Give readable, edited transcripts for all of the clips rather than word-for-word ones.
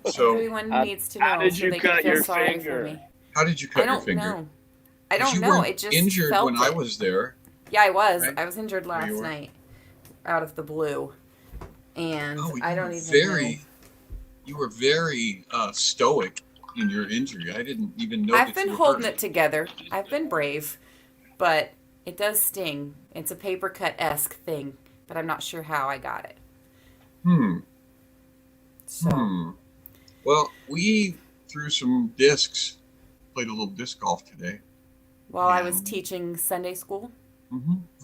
So Everyone needs to know How did so you they can cut feel your sorry for finger? me. how did you I cut your don't finger? know. I 'Cause don't you know. weren't It just injured felt when I it. was there, Yeah, I was. right? I was injured Oh, you last were. night out of the blue. And Oh, I don't even know. you were very stoic in your injury. I didn't even know I've that been you were holding hurt. it together. I've been brave. But it does sting. It's a paper cut-esque thing. But I'm not sure how I got it. Hmm. So, Hmm. Well, we threw some discs, played a little disc golf today, while I was and teaching Sunday school, I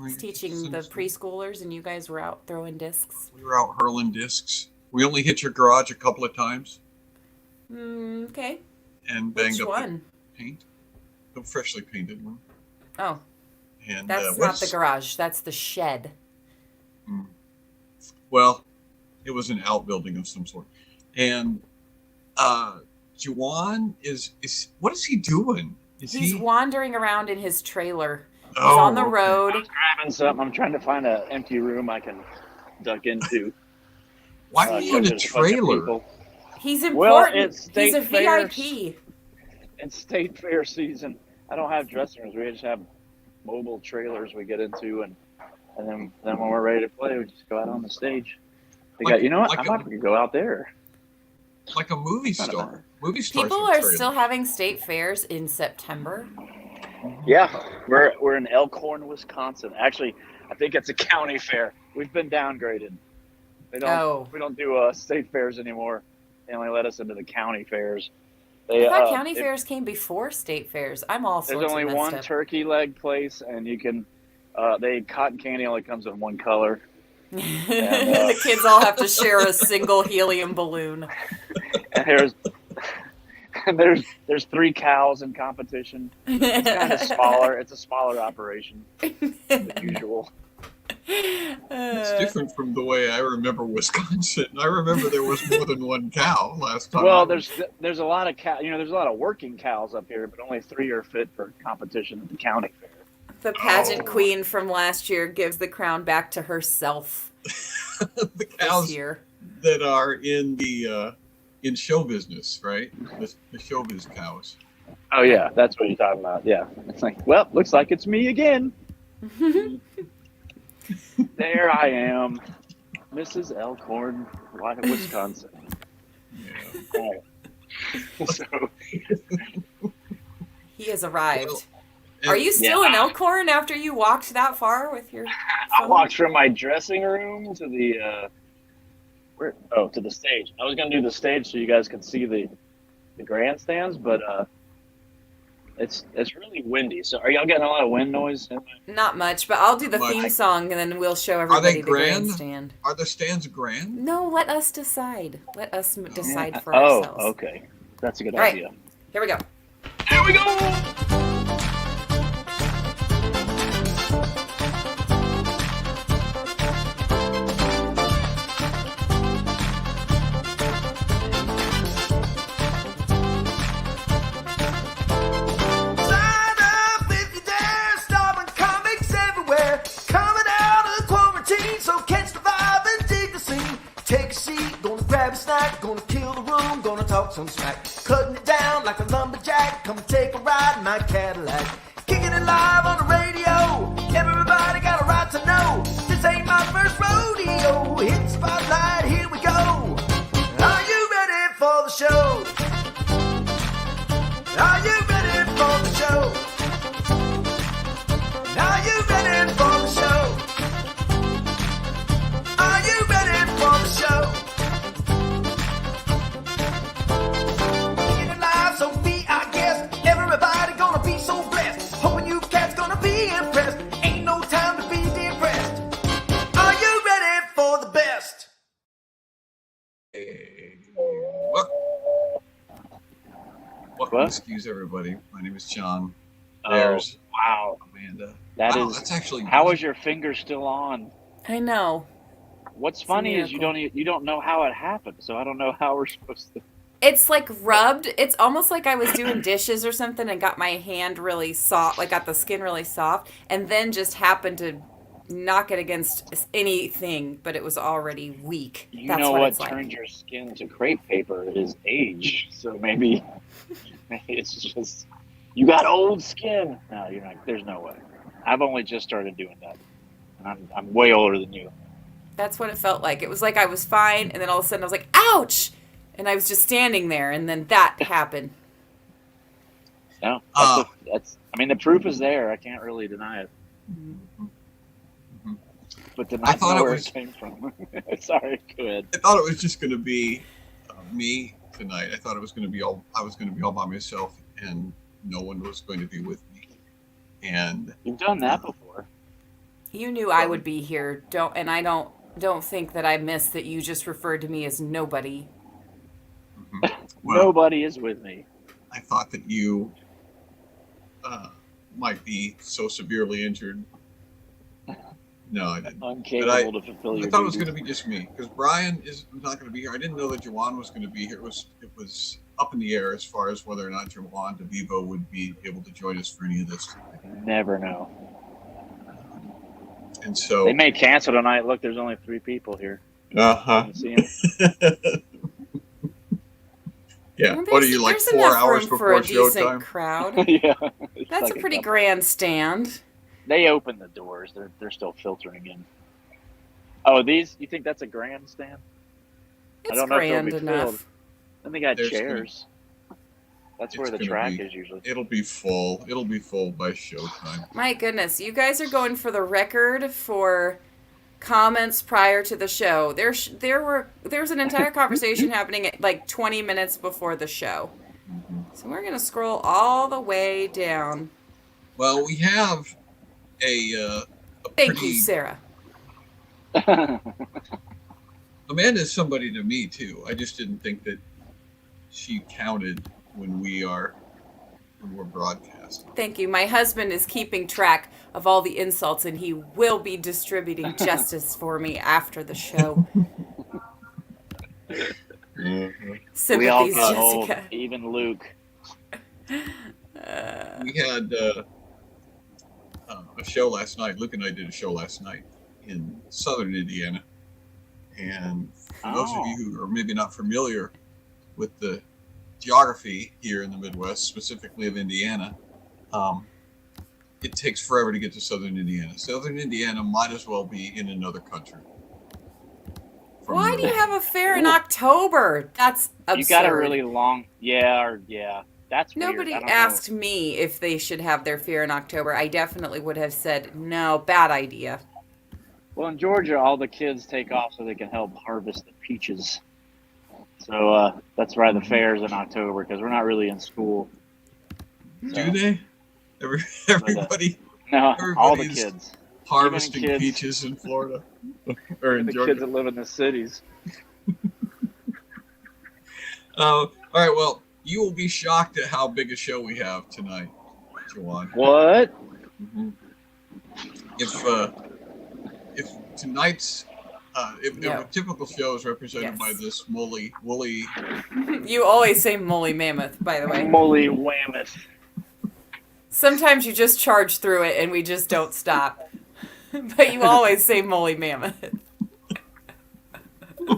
was we teaching the preschoolers, and you guys were out throwing discs. were out hurling discs. We only hit your garage a couple of times Okay. and banged Which up the one? paint, the freshly painted one. Oh, And that's not the garage. That's the shed. Hmm. Well, it was an outbuilding of some sort. And Juwan is what is he doing? Is He's he? wandering around in his trailer. He's Oh, on the okay. road. Grabbing something. I'm trying to find an empty room I can duck into. Why are you in a There's bunch of trailer? people. He's Well, important. it's He's state a fair. VIP. It's state fair season. I don't have dressing rooms. We just have mobile trailers we get into, and then when we're ready to play, we just go out on the stage. They got, you know what? I might go out there. Like a movie star. Movie stars People have are trailers. still having state fairs in September. Yeah, we're in Elkhorn, Wisconsin. Actually, I think it's a county fair. We've been downgraded. We don't do state fairs anymore. They only let us into the county fairs. I thought county fairs came before state fairs. I'm all sorts There's only of messed one up. turkey leg place, and you can. Cotton candy only comes in one color. The kids all have to share a single helium balloon. And there's 3 cows in competition. It's kind of smaller. It's a smaller operation than usual. It's different from the way I remember Wisconsin. I remember there was more than one cow last time. Well, there's a lot of cow. There's a lot of working cows up here, but only 3 are fit for competition at the county fair. The pageant queen from last year gives the crown back to herself. The cows here that are in the in show business, right? The showbiz cows. Oh yeah, that's what you're talking about. Yeah, it's like, well, looks like it's me again. There I am, Mrs. Elkhorn, Wisconsin. Yeah. So, he has arrived. Well, are you still in Elkhorn after you walked that far with your phone? I walked from my dressing room to the to the stage. I was gonna do the stage so you guys could see the grandstands, but it's really windy. So are y'all getting a lot of wind noise? Not much, but I'll do the theme song and then we'll show everybody the grandstand. Are the stands grand? No, let us decide. Let us decide for ourselves. Oh, okay. That's a good idea. Here we go. Here we go! Gonna kill the room, gonna talk some smack. Cutting it down like a lumberjack. Come take a ride in my Cadillac. Kicking it live on the radio. Everybody got a right to know. This ain't my first rodeo. Hit the spotlight, here we go. Are you ready for the show? Are you ready for the show? Are you ready for the show? Are you ready for the show? Everybody gonna be so blessed. Hoping you cats gonna be impressed. Ain't no time to be depressed. Are you ready for the best? Welcome, excuse everybody. My name is John. There's wow, Amanda. That's actually. How is your finger still on? I know. What's funny is you don't know how it happened, so I don't know how we're supposed to. It's like rubbed. It's almost like I was doing dishes or something and got my hand really soft, like got the skin really soft, and then just happened to knock it against anything, but it was already weak. You That's know what what it's like. turns your skin to crepe paper is age. So maybe it's just you got old skin. No, you're not. There's no way. I've only just started doing that, and I'm way older than you. That's what it felt like. It was like I was fine, and then all of a sudden I was like, ouch! And I was just standing there, and then that happened. No, that's. I mean, the proof is there. I can't really deny it. But did not know where it came from. Sorry, go ahead. I thought it was just going to be me tonight. I thought it was going to be I was going to be all by myself, and no one was going to be with me. And you've done that before. You knew I would be here. I don't think that I missed that you just referred to me as nobody. Well, nobody is with me. I thought that you might be so severely injured. No, I didn't. Incapable to fulfill your I thought it was duties. going to be just me, because Brian is not going to be here. I didn't know that Jawan was going to be here. It was up in the air as far as whether or not Jawan DeVivo would be able to join us for any of this. Never know. And so they may cancel tonight. Look, there's only 3 people here. Yeah. Well, What are you, like 4 hours before for a showtime? decent crowd. Yeah, That's like a pretty couple. grandstand. They open the doors. They're still filtering in. Oh, these? You think that's a grandstand? It's I don't know if grand it'll be enough. filled. Then they got There's chairs. That's where the track is usually. It'll be full. It'll be full by showtime. My goodness, you guys are going for the record for comments prior to the show. There's an entire conversation happening at like 20 minutes before the show. So we're gonna scroll all the way down. Well, we have a Thank you, Sarah. Amanda's somebody to me too. I just didn't think that she counted when we're broadcasting. Thank you. My husband is keeping track of all the insults, and he will be distributing justice for me after the show. Sympathies, We all get old, Jessica. even Luke. We had a show last night. Luke and I did a show last night in southern Indiana. And for those of you who are maybe not familiar with the geography here in the Midwest, specifically of Indiana, it takes forever to get to southern Indiana. Southern Indiana might as well be in another country. Why do you have a fair in October? That's absurd. You got a really long, yeah. That's weird. Nobody I don't asked know. me if they should have their fair in October. I definitely would have said, no, bad idea. Well, in Georgia, all the kids take off so they can help harvest the peaches. So that's why the fair's in October, because we're not really in school. Do they? Everybody? No, all the everybody's kids. harvesting Even kids. peaches in Florida or in The Georgia. kids that live in the cities. All right, well, you will be shocked at how big a show we have tonight, Jawan. What? Mm-hmm. If tonight's if a typical show is represented by this woolly You always say Moly Mammoth, by the way. Moly Whammoth. Sometimes you just charge through it and we just don't stop. But you always say Moly Mammoth. all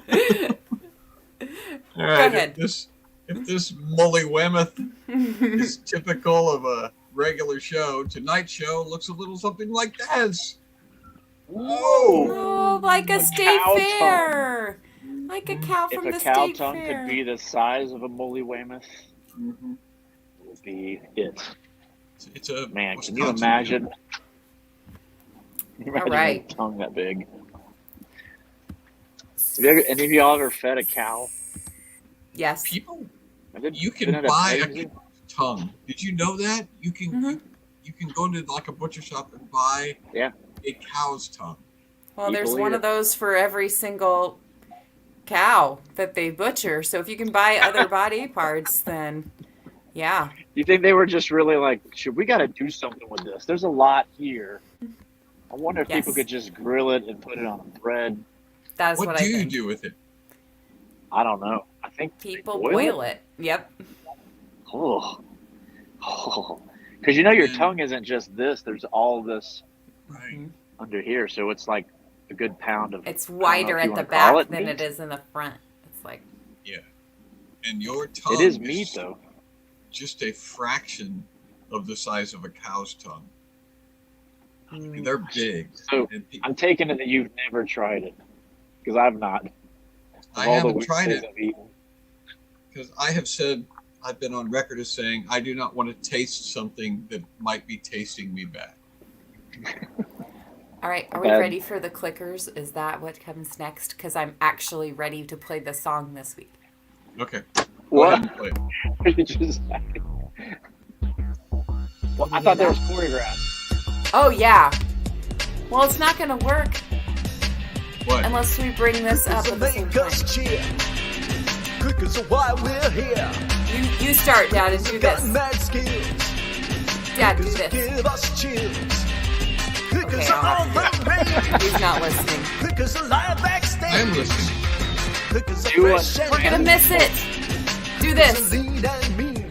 right, ahead. if this woolly Weymouth is typical of a regular show, tonight's show looks a little something like this. Whoa! Oh, like a state cow fair. Like a cow from If the a cow state tongue fair. could be the size of a Moly Whammoth, Mm-hmm. it would be it. It's a Man, can Wisconsin you imagine? deal. Can you imagine right. a tongue that big? Have any of y'all ever fed a cow? Yes. People, Isn't you can it buy amazing? a tongue. Did you know that? You can Mhm. you can go to like a butcher shop and buy Yeah. a cow's tongue. Well, You there's believe one it? of those for every single cow that they butcher. So if you can buy other body parts, then yeah. You think they were just really like, we got to do something with this? There's a lot here. I wonder if people Yes. could just grill it and put it on bread. That's what What I do you think. do with it? I don't know. I think they People boil it. Yep. Oh. Because you know your Yeah. tongue isn't just this. There's all this Right. under here, so it's like a good pound of. It's I don't know wider if you at the wanna call back it than meat. it is in the front. It's like, Yeah. And your tongue It is meat, though. just a fraction of the size of a cow's tongue. I mean, mm, they're big. So And I'm taking it that you've never tried it, because I've not. Of I all the haven't weird tried things it I've eaten. because I have said, I've been on record as saying, I do not want to taste something that might be tasting me bad. all right, are we Bad. ready for the clickers? Is that what comes next? Because I'm actually ready to play the song this week. Okay. Go What? ahead and play it. You just- well, I thought there was choreographed. Oh, yeah. Well, it's not going to work What? unless we bring this up at the same make us time. cheer. Cliquers are why we're here. You start, Dad, and do Got this. mad skills. Dad, do Cliquers this. give us chills. Cliquers Okay, are I'll on the range. He's not listening. Cliquers are live backstage. I am listening. Cliquers are Do it. fresh and We're going to miss it. Do this. lean and mean.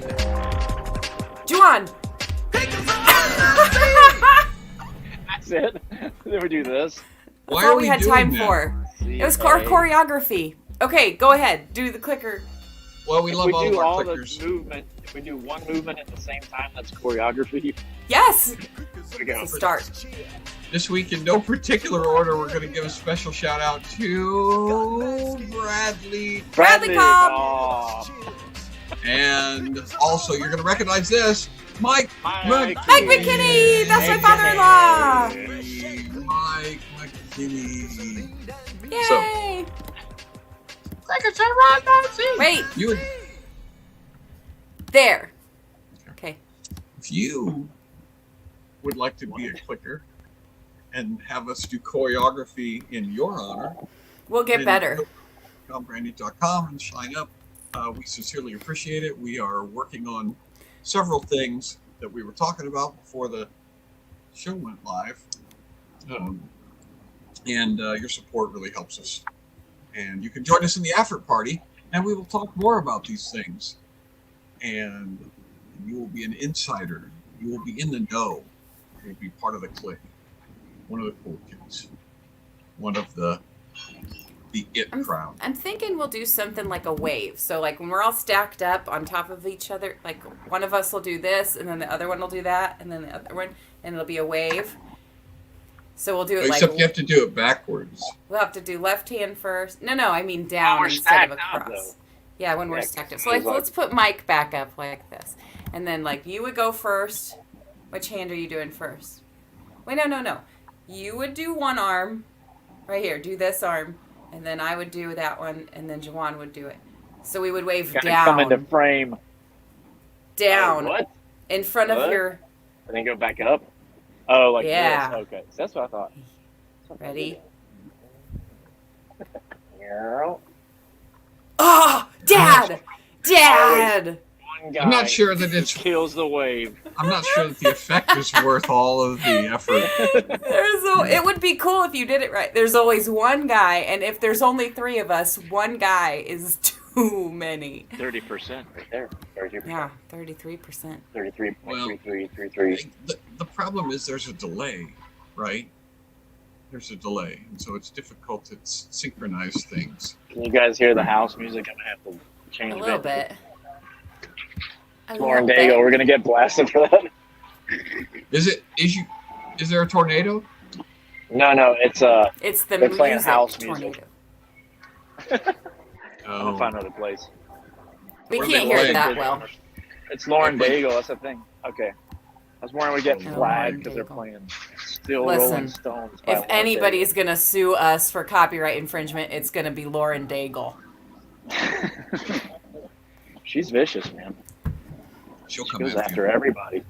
Juan. Cliquers are on the street. That's it. Then we do this. Why That's are all we we had doing time that? for. See, It was hey. choreography. Okay, go ahead. Do the clicker. Well, we If love we all do of our all clickers. the movement, if we do one movement at the same time, that's choreography. Yes. There we go. So start. This week, in no particular order, we're going to give a special shout out to Bradley. Bradley Cobb. Oh, And also, you're going to recognize this, Mike Mike McKinney. That's my father-in-law. Mike McKinney. Yay. Wait. You would, There. Okay. if you would like to be a clicker and have us do choreography in your honor, We'll get then better. go to brandy.com and sign up. We sincerely appreciate it. We are working on several things that we were talking about before the show went live. And your support really helps us. And you can join us in the after party, and we will talk more about these things. And you will be an insider. You will be in the know. You will be part of the clique. One of the cool kids. One of the it crowd. I'm thinking we'll do something like a wave. So like when we're all stacked up on top of each other, like one of us will do this, and then the other one will do that, and then the other one, and it'll be a wave. So we'll do it Except like you have to do it backwards. we'll have to do left hand first. No, I mean down we're instead of stacked up, across. though. Yeah, when we're Yeah, stacked up. it's So like, like- let's put Mike back up like this, and then like you would go first. Which hand are you doing first? Wait, no. You would do one arm, right here. Do this arm, and then I would do that one, and then Jawan would do it. So we would wave Gotta come into down, frame. down What? in front of What? your. And then go back up. Oh, like Yeah. this. Okay, so that's what I thought. Ready? Girl. Oh, Dad! One guy I'm not sure that it's. kills the wave. I'm not sure that the effect is worth all of the effort. It would be cool if you did it right. There's always one guy, and if there's only 3 of us, one guy is too many. 30% right there. 33%. Yeah, 33%. 33.3333. The problem is there's a delay, right? There's a delay, and so it's difficult to synchronize things. Can you guys hear the house music? I'm gonna have to change A little bit. Lauren Daigle, we're gonna get blasted for that. Is there a tornado? No, it's It's the They're playing music house tornado. music. I'm gonna find another place. We Where can't they hear play. it that well. It's Lauren Daigle, that's the thing. Okay. I was wondering we get Lauren flagged because they're Daigle. playing Still Listen, Rolling Stones. by If Lauren anybody's going to sue us for copyright infringement, it's going to be Lauren Daigle. Daigle. She's vicious, man. She'll She come goes after after you. everybody.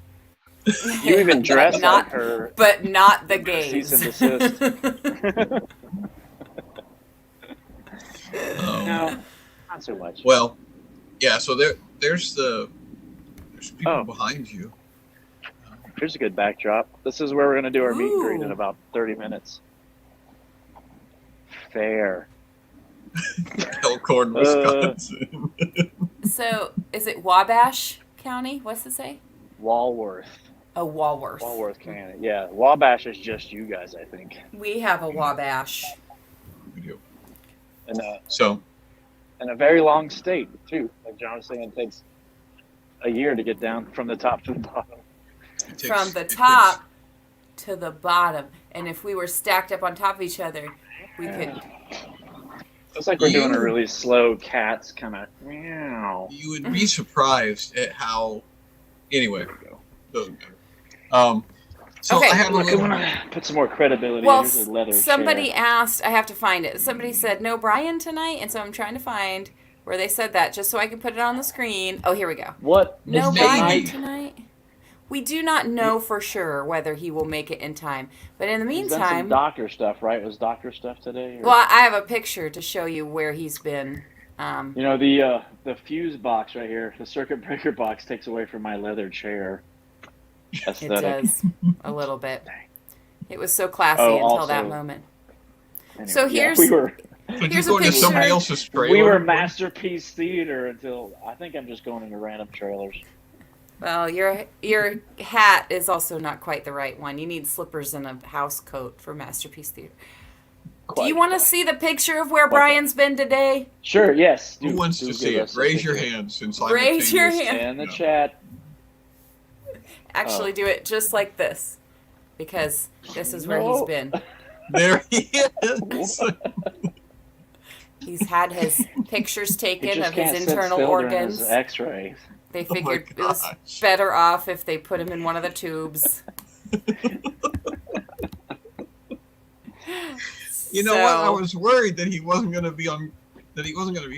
You even dress Not- like her. But not the gays. Cease and desist. No, not so much. Well, yeah. So there's people Oh. behind you. Here's a good backdrop. This is where we're gonna do our meet and greet in Ooh. about 30 minutes. Fair. Elkhorn, Wisconsin. So, is it Wabash County? What's it say? Walworth. A Walworth. Walworth can. Yeah, Wabash is just you guys, I think. We have a Wabash. We do. And So, a very long state too. Like John was saying, it takes a year to get down from the top to the bottom. From the top to the bottom. And if we were stacked up on top of each other, we could... It's like we're doing a really slow Cats kind of meow. You would be surprised at how... Anyway, doesn't matter. So Okay. I have a Look, I'm little... gonna put some more credibility. Well, Here's a leather somebody chair. asked, I have to find it. Somebody said, no Brian tonight, and so I'm trying to find where they said that, just so I can put it on the screen. Oh, here we go. What? No Maybe. Brian tonight? We do not know for sure whether he will make it in time. But in the He's done some meantime... doctor stuff, right? Was doctor stuff today? Or? Well, I have a picture to show you where he's been. You know, the fuse box right here, the circuit breaker box takes away from my leather chair It aesthetic. does a little bit. It was so classy Oh, until also- that moment. Anyway, So yeah, here's- we were Did here's you a go into somebody picture. else's trailer? we were Masterpiece Theater until I think I'm just going into random trailers. Well, your hat is also not quite the right one. You need slippers and a house coat for Masterpiece Theater. Do you want to see the picture of where Brian's been today? Sure. Yes. Who wants to see it? Raise your hands and Raise your simultaneous- hand. In the chat. Actually, do it just like this, because this is where No. he's been. There he is. He's had his pictures He taken just of his can't sit internal still during organs. his X-rays. They Oh my figured it was gosh. better off if they put him in one of the tubes. You know what? I So- was worried that he wasn't going to be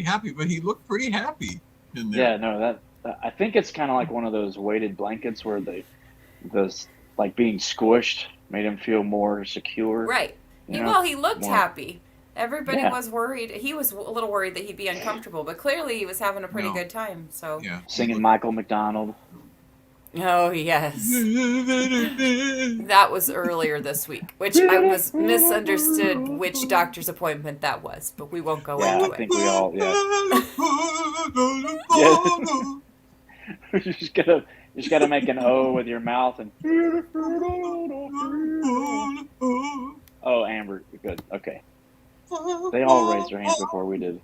happy, but he looked pretty happy in there. Yeah. No. That I think it's kind of like one of those weighted blankets where those like being squished made him feel more secure. Right. You know? Well, he looked More- happy. Everybody Yeah. was worried. He was a little worried that he'd be uncomfortable, but clearly he was having a pretty No. good time. So. Yeah. Singing Michael McDonald. Oh yes. That was earlier this week, which I was misunderstood which doctor's appointment that was, but we won't go Yeah, into I it. think we all. Yeah. You just gotta make an O with your mouth and. Oh, Amber, you're good. Okay. They all raised their hands before we did.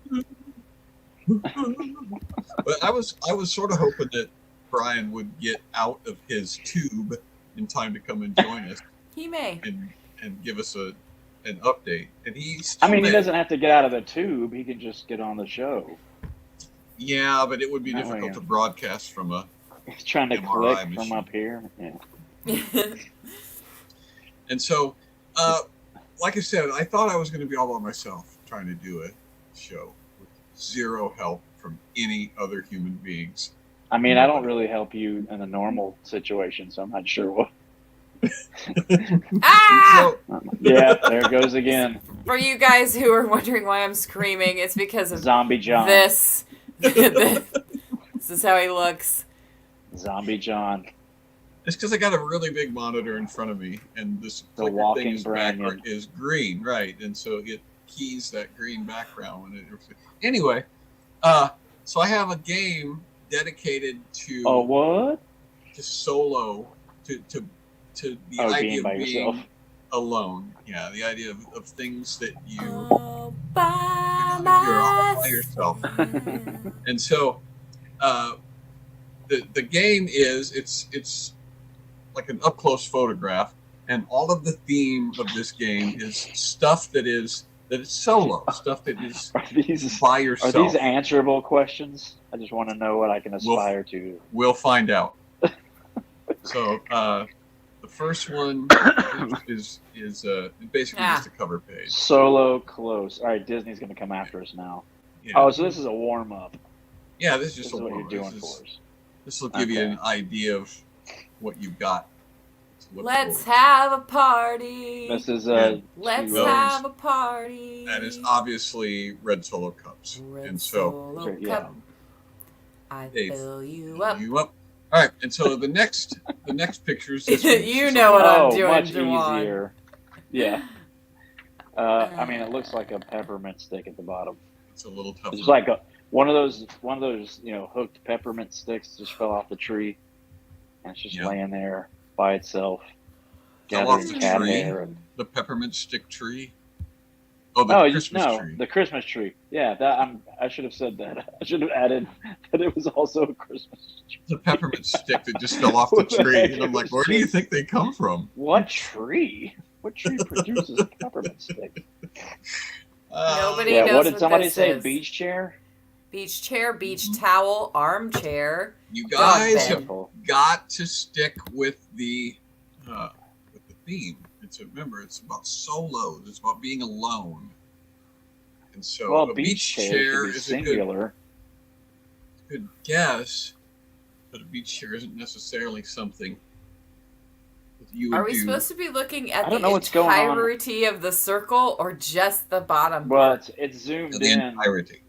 But I was sort of hoping that Brian would get out of his tube in time to come and join us He may. and give us an update. And he He doesn't have to get out of the tube. He can just get on the show. Yeah, but it would be Oh, difficult yeah. to broadcast from a. He's trying to MRI click machine. from up here. Yeah. And so, like I said, I thought I was going to be all by myself trying to do a show with zero help from any other human beings. I mean, I don't really help you in a normal situation, so I'm not sure what. Ah! So, Yeah, there it goes again. For you guys who are wondering why I'm screaming, it's because of Zombie John. this. This is how he looks. Zombie John. it's because I got a really big monitor in front of me, and this The clicker walking thing is Brandon. is green, right? And so it keys that green background. When it, anyway, so I have a game dedicated to Oh, what? to solo to the Oh, idea being of by being yourself. alone. Yeah, the idea of things that you All by you're all by yourself. And so the game is it's like an up close photograph, and all of the theme of this game is stuff that is solo, stuff that is Are these by are yourself. these answerable questions? I just want to know what I can aspire to. We'll find out. So the first one is basically just a cover page. Solo close. All right, Disney's going to come after us now. Yeah. Oh, so this is a warm up. Yeah, this is This just is a what you're warm-up. doing This for is- us. This will give you Okay. an idea of what you've got. to look Let's forward have a party. This is Let's two have a party. to. That is obviously Red Solo Cups. Red And so Solo Yeah. Cup. I Dave, fill you up. you up. All right, and so the next picture is this one. You know what I'm doing, much Jawan. easier. Yeah. I mean, it looks like a peppermint stick at the bottom. It's a little tougher. It's like one of those hooked peppermint sticks just fell off the tree, and it's just Yeah. laying there. by itself, Fell off gathering the cat tree. hair. And... The peppermint stick tree. Oh, the No, Christmas tree. the Christmas tree. Yeah, I should have said that. I should have added that it was also a Christmas tree. The peppermint stick that just fell off the tree. And I'm like, where do you think they come from? What tree? What tree produces a peppermint stick? Nobody Yeah, knows what did somebody this say? is. Beach chair? Beach chair, beach towel, armchair. You guys bed. have got to stick with the theme. Remember, it's about solos. It's about being alone. And so Well, a beach chair chair can be is singular. a good guess, but a beach chair isn't necessarily something that you would Are we do. supposed to be looking at I don't the know what's going on. entirety of the circle or just the bottom Well, part? it's zoomed the in. entirety.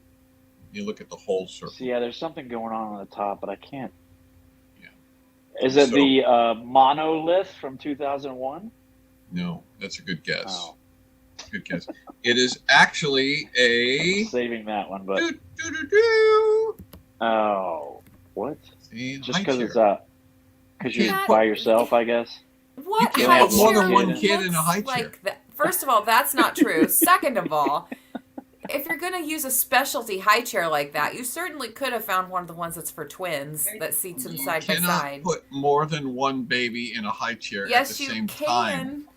You look at the whole circle. So, yeah, there's something going on the top, but I can't. Yeah. Is it So- the monolith from 2001? No, that's a good guess. Oh, Good guess. It is actually a. I'm saving that one, but Do-do-do-do. oh, what? See, Just high because chair. it's because you're Yeah. by yourself, I guess. What You can't high have more than chair one looks kid in a high chair. like that? First of all, that's not true. Second of all, if you're going to use a specialty high chair like that, you certainly could have found one of the ones that's for twins that seats them You side by cannot side. put more than one baby in a high chair Yes, at the you same can. time.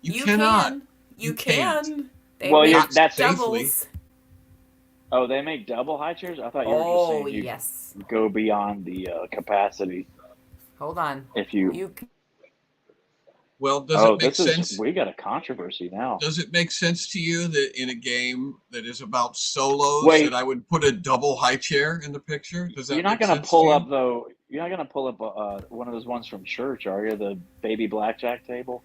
You cannot. You You can't. can. They Well, make you're- that's doubles. Oh, they make double high chairs? I thought you were just Oh, saying you yes. go beyond the capacity Hold on. if you. You Well, does Oh, it make sense? we got a controversy now. Does it make sense to you that in a game that is about solos Wait. that I would put a double high chair in the picture? Does that You're not make going to sense pull you? up though. You're not going to pull up one of those ones from church, are you? The baby blackjack table.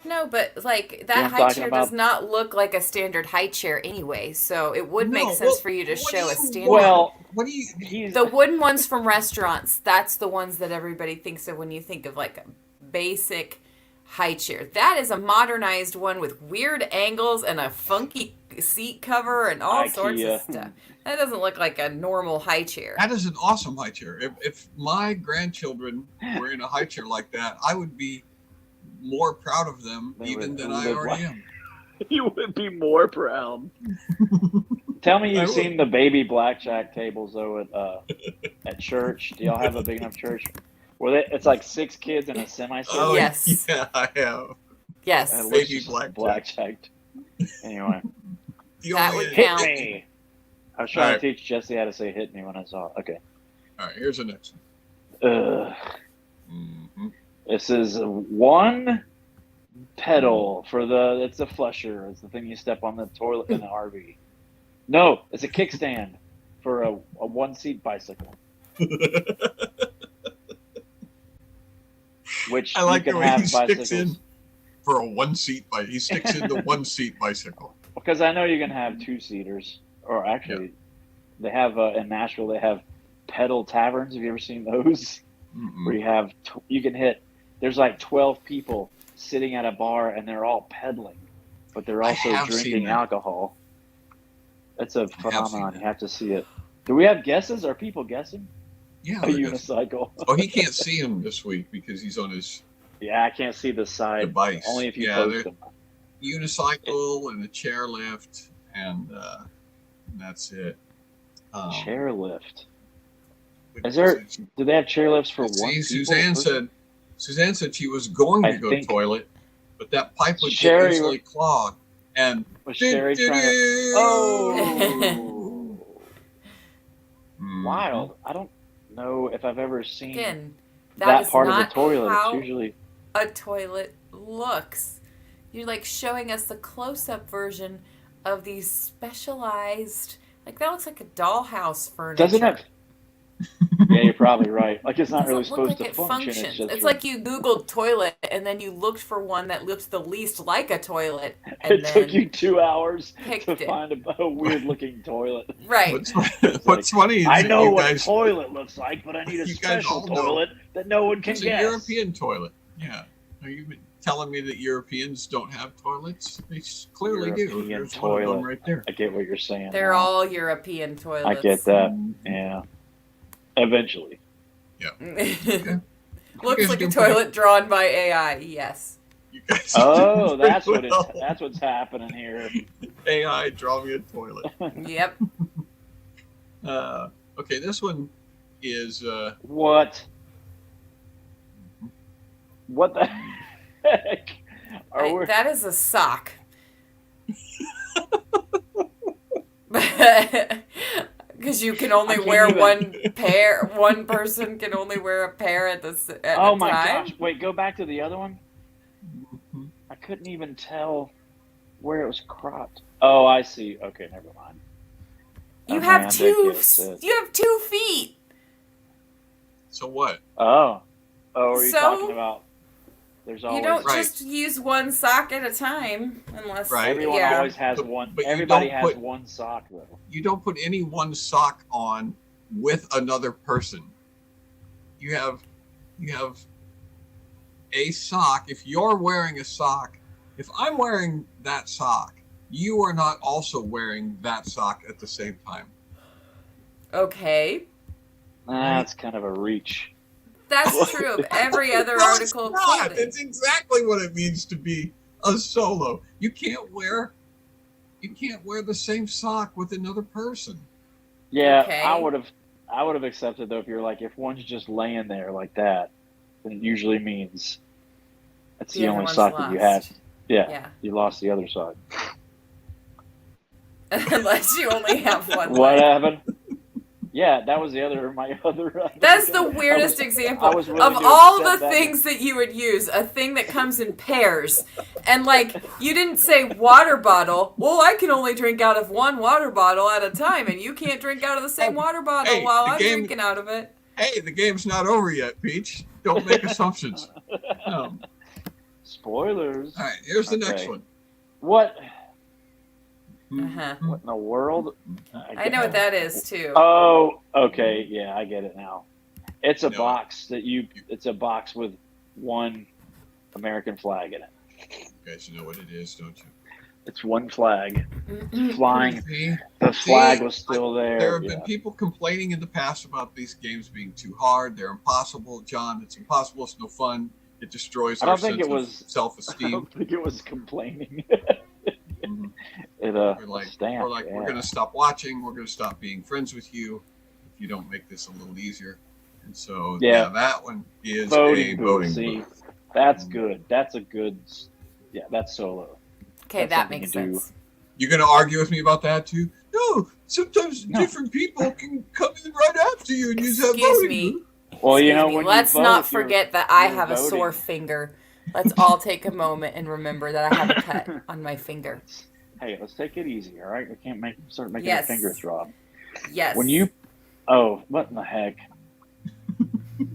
No, but like You know that what I'm high talking chair about? does not look like a standard high chair anyway, so it would make No, sense well, for you to what show do a you standard. want? Well, What do you? he's The wooden ones from restaurants, that's the ones that everybody thinks of when you think of like a basic high chair. That is a modernized one with weird angles and a funky seat cover and all sorts of IKEA. stuff. That doesn't look like a normal high chair. That is an awesome high chair. If my grandchildren were in a high chair like that, I would be more proud of them They even would than I live already like- am. you would be more proud. Tell me I you've would. seen the baby blackjack tables though at church. Do y'all have a big enough church? Where it's like 6 kids in a semicircle. Oh, Yes. yeah, I have. Yes. And it Baby looks just blackjack. Anyway, The That only- would hit count. me. I was trying Alright. to teach Jesse how to say "hit me" when I saw it. Okay. All right, here's the next one. Mm-hmm. This is one pedal for the. It's a flusher. It's the thing you step on the toilet in the RV. No, it's a kickstand for a one-seat bicycle, which I like you the can way have he sticks bicycles. in for a one-seat bike. He sticks in the one-seat bicycle. Because I know you can have 2-seaters, or actually, they have in Nashville. They have pedal taverns. Have you ever seen those? Mm-mm. Where you have you can hit. There's like 12 people sitting at a bar, and they're all pedaling, but they're I also have seen drinking that. alcohol. It's a I have seen phenomenon. that. You have to see it. Do we have guesses? Are people guessing? Yeah. A they're good. unicycle. Oh, he can't see him this week because he's on his Yeah, I can't see the side. device. Only if you Yeah, post they're- them. unicycle and a chairlift, and that's it. Chairlift. Is there? Do they have chairlifts for See, one? Suzanne said she was going to I go think- toilet, but that pipe would Sherry- get easily clogged. And Was Sherry trying to? Oh, Mm. wild! I don't know if I've ever seen Again, that is part of the not toilet. how It's usually a toilet looks. You're like showing us the close-up version of these specialized. Like that looks like a dollhouse furniture. doesn't it? Yeah, you're probably right. Like it's not Doesn't really look supposed like to it function. functions. It's just like you Googled toilet and then you looked for one that looked the least like a toilet, and it then took you 2 hours picked to it. find a weird-looking toilet. right. What's funny is I that know you what guys, a toilet looks like, but I need a You guys special all know. toilet that no one can it's a guess. European toilet. Yeah. Are you telling me that Europeans don't have toilets? They clearly do. European There's one of toilet. them right there. I get what you're saying. They're now. all European toilets. I get that. Yeah. Eventually. Looks guys like a do toilet drawn by AI. Yes. You guys Oh, do that's pretty what well. that's what's happening here. AI draw me a toilet. Yep. Okay, this one is What? What the heck? That is a sock. Because you can only I can't wear even- one pair. One person can only wear a pair at Oh a my time. gosh! Wait, go back to the other one. I couldn't even tell where it was cropped. Oh, I see. Okay, never mind. You Okay, have I two. get it. You have 2 feet. so what? Oh, are you So, talking about? There's always You don't Right. just use one sock at a time, unless Right. everyone yeah. always has But- one. but you Everybody don't has put- one sock though. You don't put any one sock on with another person. You have a sock. If you're wearing a sock, if I'm wearing that sock, you are not also wearing that sock at the same time. Okay, That's kind of a reach. that's true of every other No, article it's not. quoted. It's exactly what it means to be a solo. You can't wear the same sock with another person. Yeah, Okay. I would have accepted though if you're like if one's just laying there like that, then it usually means that's the The other only one's sock that you had. lost. Yeah, Yeah, you lost the other sock. unless you only have one. What leg. happened? Yeah, that was my other. That's the weirdest I example was willing of to all accept the that. things that you would use. A thing that comes in pairs, and like you didn't say water bottle. Well, I can only drink out of one water bottle at a time, and you can't drink out of the same water bottle Hey, while the I'm game- drinking out of it. Hey, the game's not over yet, Peach. Don't make assumptions. Spoilers. All right, here's the next Okay. one. What? Uh-huh. What in the world? I know what that is too. Oh, okay. Yeah, I get it now. It's a No. box that it's a box with one American flag in it. You guys know what it is, don't you? It's one flag Mm-mm. flying. See, The flag was still there there. have been people complaining in the past about these games being too hard. They're impossible, John. It's impossible. It's no fun. It destroys I our don't think sense it was- of I self-esteem. don't think it was complaining. Mhm. It We're like, stamped, we're yeah. going to stop watching. We're going to stop being friends with you if you don't make this a little easier. And so, Yeah. that one is Voting a booth, voting see? booth. That's good. That's a good. Yeah, that's solo. Okay, That's that something makes you do. sense. You're going to argue with me about that too? No, sometimes No. different people can come in right after you and use that Excuse voting me. booth. Well, you Excuse know me. when Let's you vote, not forget that I you're have a sore voting. finger. Let's all take a moment and remember that I have a cut on my finger. Hey, let's take it easy, all right? We can't start making Yes. your finger throb. Yes. When you, what in the heck?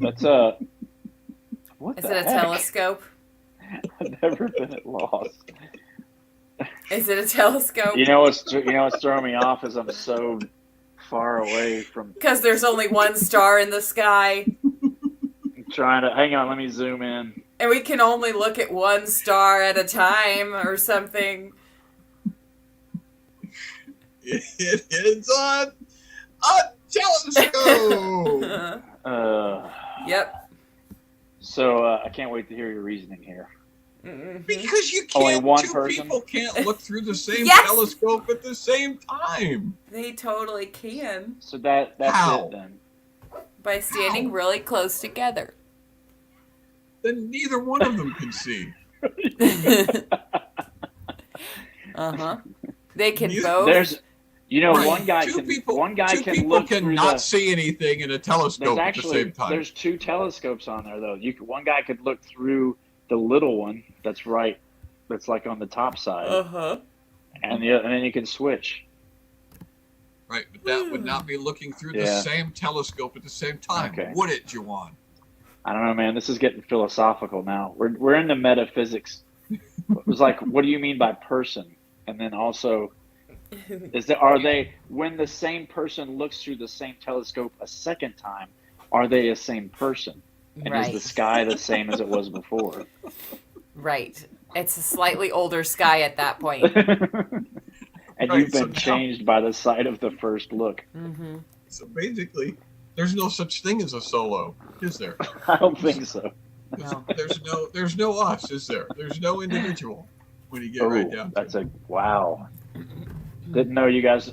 That's what Is the it a heck? telescope? I've never been at loss. Is it a telescope? You know what's throwing me off is I'm so far away from Because there's only one star in the sky, trying to. Hang on, let me zoom in. and we can only look at one star at a time or something. It is on a telescope. Yep. So I can't wait to hear your reasoning here. Mhm. Because you Only can't. one Two person? people can't look through the same Yes! telescope at the same time. They totally can So that's How? it then. by standing How? really close together. Then neither one of them can see. Uh-huh. They can You- both. There's, Right. one guy two can people, one guy two can people look through cannot the. see anything in a There's telescope at the actually same time. there's two telescopes on there though. One guy could look through the little one that's like on the top side, Uh-huh. and then you can switch. Right, but that would not be looking through the Yeah. same telescope at the same time, Okay. would it, Juwan? I don't know, man. This is getting philosophical now. We're in the metaphysics. It was like, what do you mean by person? And then also, are they when the same person looks through the same telescope a second time? Are they a same person? And is the Right. sky the same as it was before? Right. It's a slightly older sky at that point. And Right, you've so been now- changed by the sight of the first look. Mm-hmm. So basically, There's no such thing as a solo, is there? I don't think so. No. There's no us, is there? There's no individual when you get right down to That's it. wow. Didn't know you guys.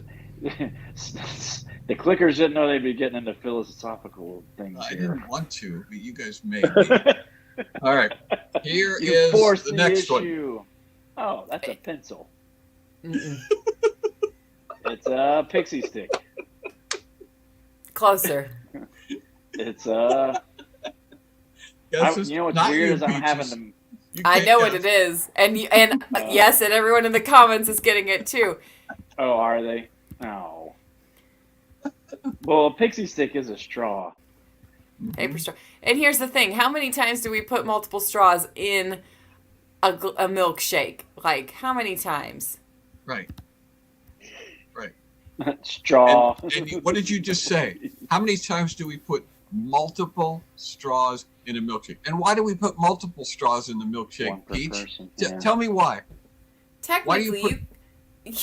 The Clickers didn't know they'd be getting into philosophical things I here. didn't want to, but you guys made me. All right, here You is forced the next one. issue. Oh, that's a pencil. Mm-mm. It's a pixie stick. Closer. It's Guess it's you know what's not weird you, is I'm having Peaches. them. You I can't know what guess. it is, and yes, and everyone in the comments is getting it too. Oh, are they? Oh. Well, a pixie stick is a straw. Paper straw. And here's the thing: how many times do we put multiple straws in a milkshake? Like, how many times? Right. Straw. And what did you just say? How many times do we put multiple straws in a milkshake? And why do we put multiple straws in the One milkshake, per Peach? person, yeah. Tell me why. Why do you Technically,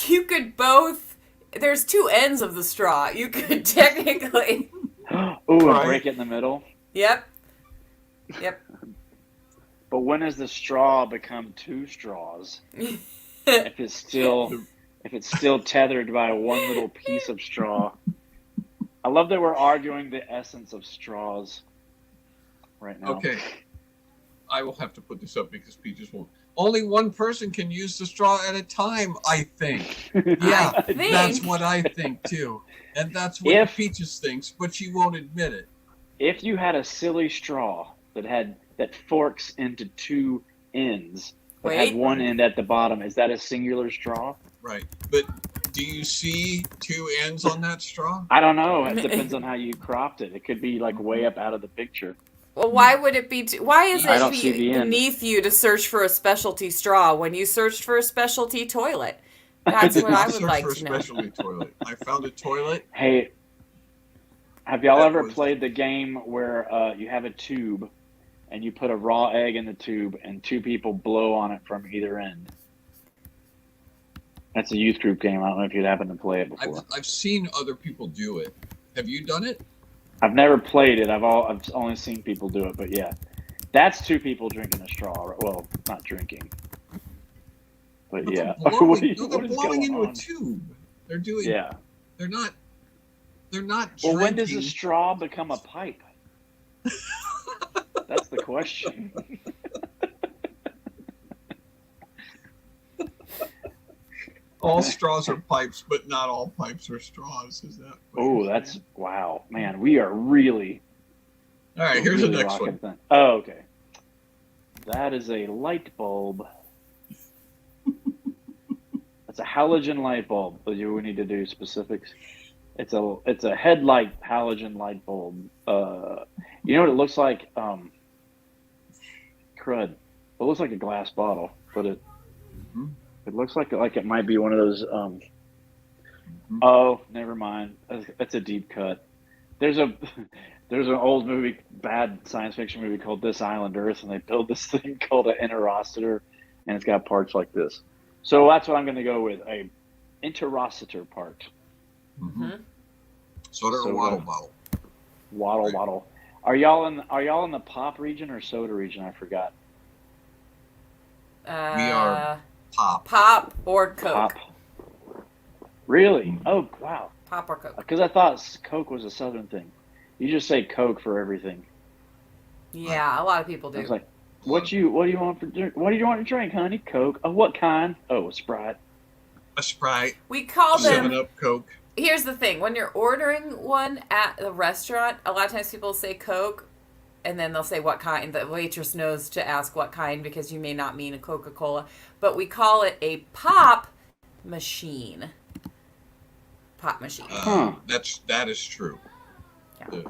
you could both. There's two ends of the straw. You could technically. Ooh, Right. and break it in the middle. Yep. But when does the straw become two straws? If it's still tethered by one little piece of straw. I love that we're arguing the essence of straws right now. Okay. I will have to put this up because Peaches won't. Only one person can use the straw at a time, I think. Yeah, I think. that's what I think too. And that's what If- Peaches thinks, but she won't admit it. If you had a silly straw that forks into two ends, but had Wait. one end at the bottom, is that a singular straw? Right. But do you see two ends on that straw? I don't know. It depends on how you cropped it. It could be like way up out of the picture. Well, why would it be? Why is I it don't see the end. beneath you to search for a specialty straw when you searched for a specialty toilet? That's what I would searched like for a to know. specialty toilet. I found a toilet. Hey, have y'all That ever was- played the game where you have a tube and you put a raw egg in the tube and two people blow on it from either end? That's a youth group game. I don't know if you'd happen to play it before. I've seen other people do it. Have you done it? I've never played it. I've only seen people do it, but yeah, that's two people drinking a straw. Well, not drinking, but But yeah. They're blowing, What no, they're is blowing going into a on? tube. They're doing. Yeah. They're not. They're not. Well, when does a drinking. straw become a pipe? That's the question. All straws are pipes, but not all pipes are straws. Is that? what Oh, you're that's saying? wow, man. We are really. All right. Here's the really next rocking one. thing. Oh, okay. That is a light bulb. That's a halogen light bulb. But we need to do specifics. It's a headlight halogen light bulb. You know what it looks like? Crud. It looks like a glass bottle, but it Mhm. it looks like it might be one of those. Mhm. Oh, never mind. That's a deep cut. There's an old movie, bad science fiction movie called This Island Earth, and they build this thing called an interocitor, and it's got parts like this. So that's what I'm going to go with, a interocitor part. Mhm. Soda or Soda. waddle bottle? Waddle Right. waddle. Are y'all in the pop region or soda region? I forgot. are Pop. Pop or Coke. Pop. Really? Oh wow. Pop or Coke. Because I thought Coke was a Southern thing. You just say Coke for everything. Yeah, a lot of people I do. was like, what do you want for drink? What do you want to drink, honey? Coke. Oh, what kind? Oh, a Sprite. A Sprite. We call them. 7-Up, Coke. Here's the thing: when you're ordering one at the restaurant, a lot of times people say Coke, and then they'll say what kind. The waitress knows to ask what kind because you may not mean a Coca-Cola, but we call it a pop machine. Pop machine. Huh. That is true. Yeah.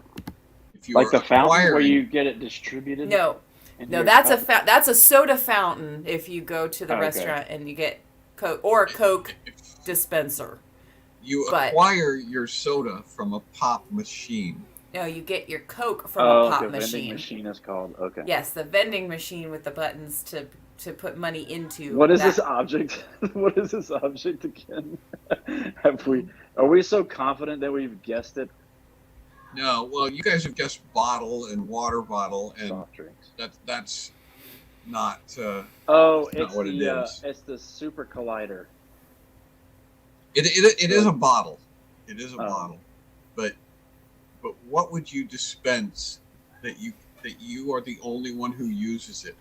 If you Like are the fountain where acquiring- you get it distributed. No, into no, your that's cup? that's a soda fountain. If you go to the Okay. restaurant and you get Coke or a Coke dispenser. you but- acquire your soda from a pop machine. No, you get your Coke from Oh, a pop the vending machine. machine is called. Okay. Yes, the vending machine with the buttons to put money into. What is that. this object? What is this object again? Are we so confident that we've guessed it? No, well, you guys have guessed bottle and water bottle, and Soft drinks. that's not. Oh, That's not it's what it the is. it's the Super Collider. It is a bottle. It is a Oh. bottle, but what would you dispense that you are the only one who uses it?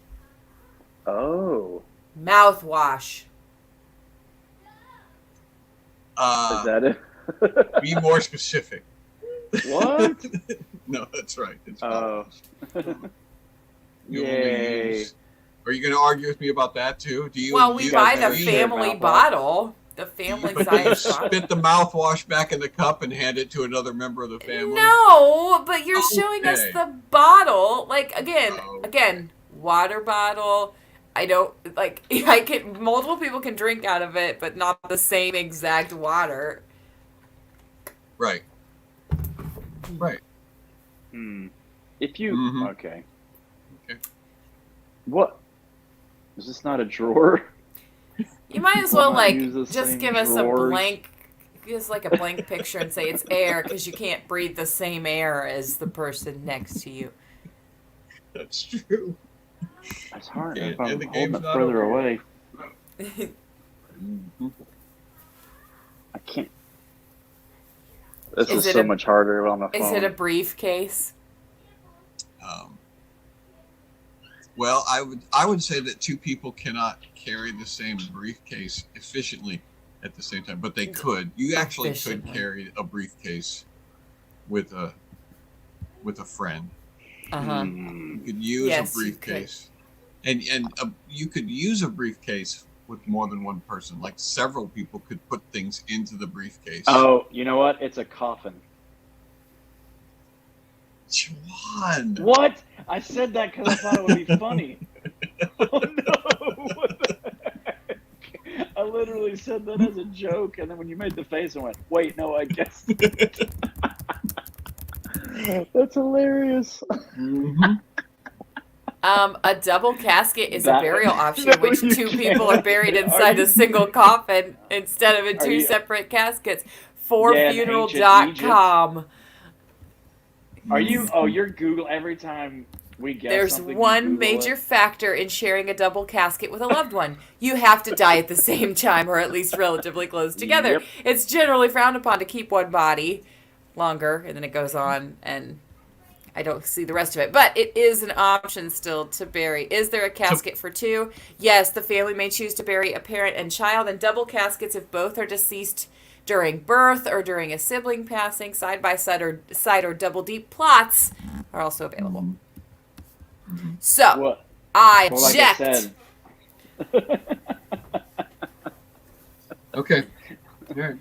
Oh, Mouthwash. is that it? Be more specific. What? No, that's right. It's Oh. mouthwash. You only Yay. use. Are you going to argue with me about that too? Do you? Well, we use buy the guys three? share family mouthwash? bottle. The family But do you size bottle. spit the mouthwash back in the cup and hand it to another member of the family? No, but you're showing us Okay. the bottle. Like Oh. again, water bottle. I don't like. I can multiple people can drink out of it, but not the same exact water. Right. Right. If you Mhm. okay. Okay. What? Is this not a drawer? You might as Will well not like use the just same give us drawers. a blank, just like a blank picture and say it's air because you can't breathe the same air as the person next to you. That's true. It's hard And- if I'm and the holding game's it not further over away. Mhm. I can't. This Is is it so a- much harder on the phone. Is it a briefcase? Well, I would say that two people cannot carry the same briefcase efficiently at the same time, but they could. You actually could Efficiently. carry a briefcase with a friend. Uh-huh. You could use Yes, a you could. briefcase, and you could use a briefcase with more than one person. Like several people could put things into the briefcase. Oh, you know what? It's a coffin. Juan. What? I said that because I thought it would be funny. Oh no! What the heck? I literally said that as a joke, and then when you made the face, I went, "Wait, no, I guessed." That's hilarious. Mhm. A double casket is a That- burial option No, in which you two people are can't. buried Are inside you- a single coffin instead of in Are two you- separate caskets. Yeah, in ancient Forfuneral.com. Are you? Oh, you're Google every time we guess There's something. you one Google major it? factor in sharing a double casket with a loved one. You have to die at the same time or at least relatively close together. Yep. It's generally frowned upon to keep one body longer, and then it goes on, and I don't see the rest of it. But it is an option still to bury. Is there a casket for two? Yes, the family may choose to bury a parent and child, and double caskets if both are deceased during birth or during a sibling passing. Side by side or double deep plots are also available. So What? I Well, like I object. said. Okay. All right.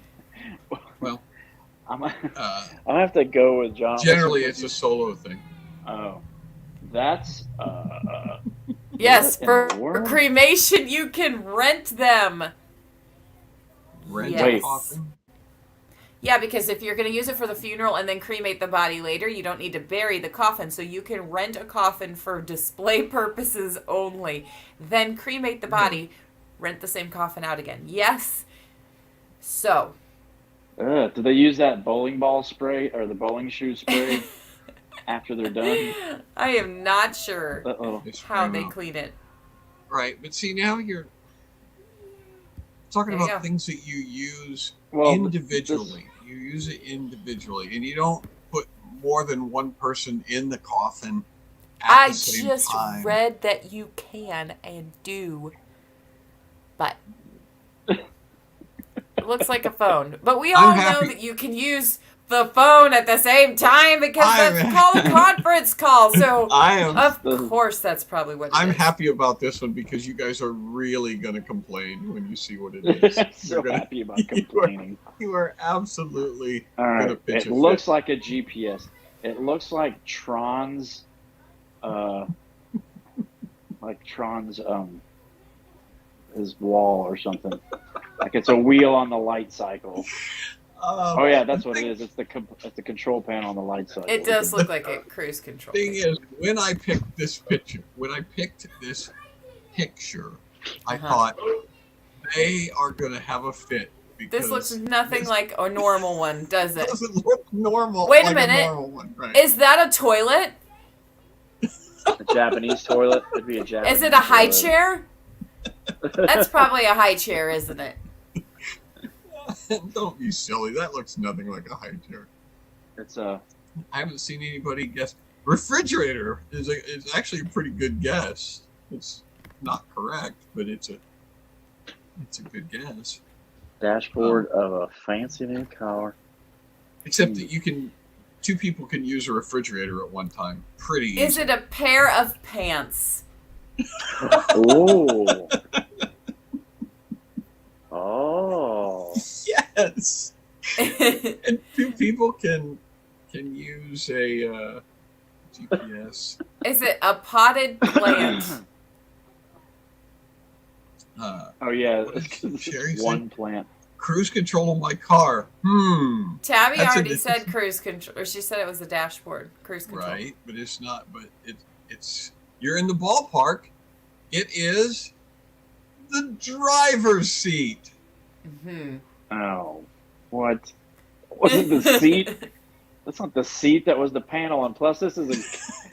Well, I'm uh, I'll have to go with John. generally it's a solo thing. Oh, that's Yes, What in for the world? cremation you can rent them. Rent Yes. a Wait. coffin. Yeah, because if you're going to use it for the funeral and then cremate the body later, you don't need to bury the coffin. So you can rent a coffin for display purposes only. Then cremate the body, rent the same coffin out again. Yes. So, do they use that bowling ball spray or the bowling shoe spray after they're done? I am not sure Uh-oh. It's how they remote. clean it. Right, but see now you're talking There you about go. things that you use Well, individually. You use it individually, and you don't put more than one person in the coffin at I the same just time. read that you can and do. But it looks like a phone. But we I'm all know happy- that you can use the phone at the same time because I'm that's called a conference call. So I am. of course that's probably what it I'm is. happy about this one because you guys are really going to complain when you see what it is. so You're gonna- happy about complaining. You are absolutely All going to right, pitch it a looks fit. like a GPS. It looks like Tron's, his wall or something. Like it's a wheel on the light cycle. Oh yeah, that's what it is. It's the control panel on the light cycle. It does look like a cruise control. Thing is, when I picked this picture, I Uh-huh. thought they are going to have a fit This because looks nothing this like a normal one, does it? doesn't look normal. Wait a like minute. normal one, right? Is that a toilet? A Japanese toilet. It'd be a Japanese. Is it a high toilet. chair? That's probably a high chair, isn't it? Don't be silly. That looks nothing like a high chair. It's I haven't seen anybody guess. Refrigerator is actually a pretty good guess. It's not correct, but it's a good guess. dashboard of a fancy new car. Except that two people can use a refrigerator at one time. Pretty easy. Is it a pair of pants? Oh. Oh. Yes. And two people can use a GPS. Is it a potted plant? Oh yeah, Sherry said- one plant. Cruise control on my car. Tabby That's already a- said cruise control, or she said it was the dashboard. Cruise control. Right, but it's not. But it's you're in the ballpark. It is the driver's seat. Hmm. Oh, what? Wasn't the seat? That's not the seat. That was the panel. And plus, this is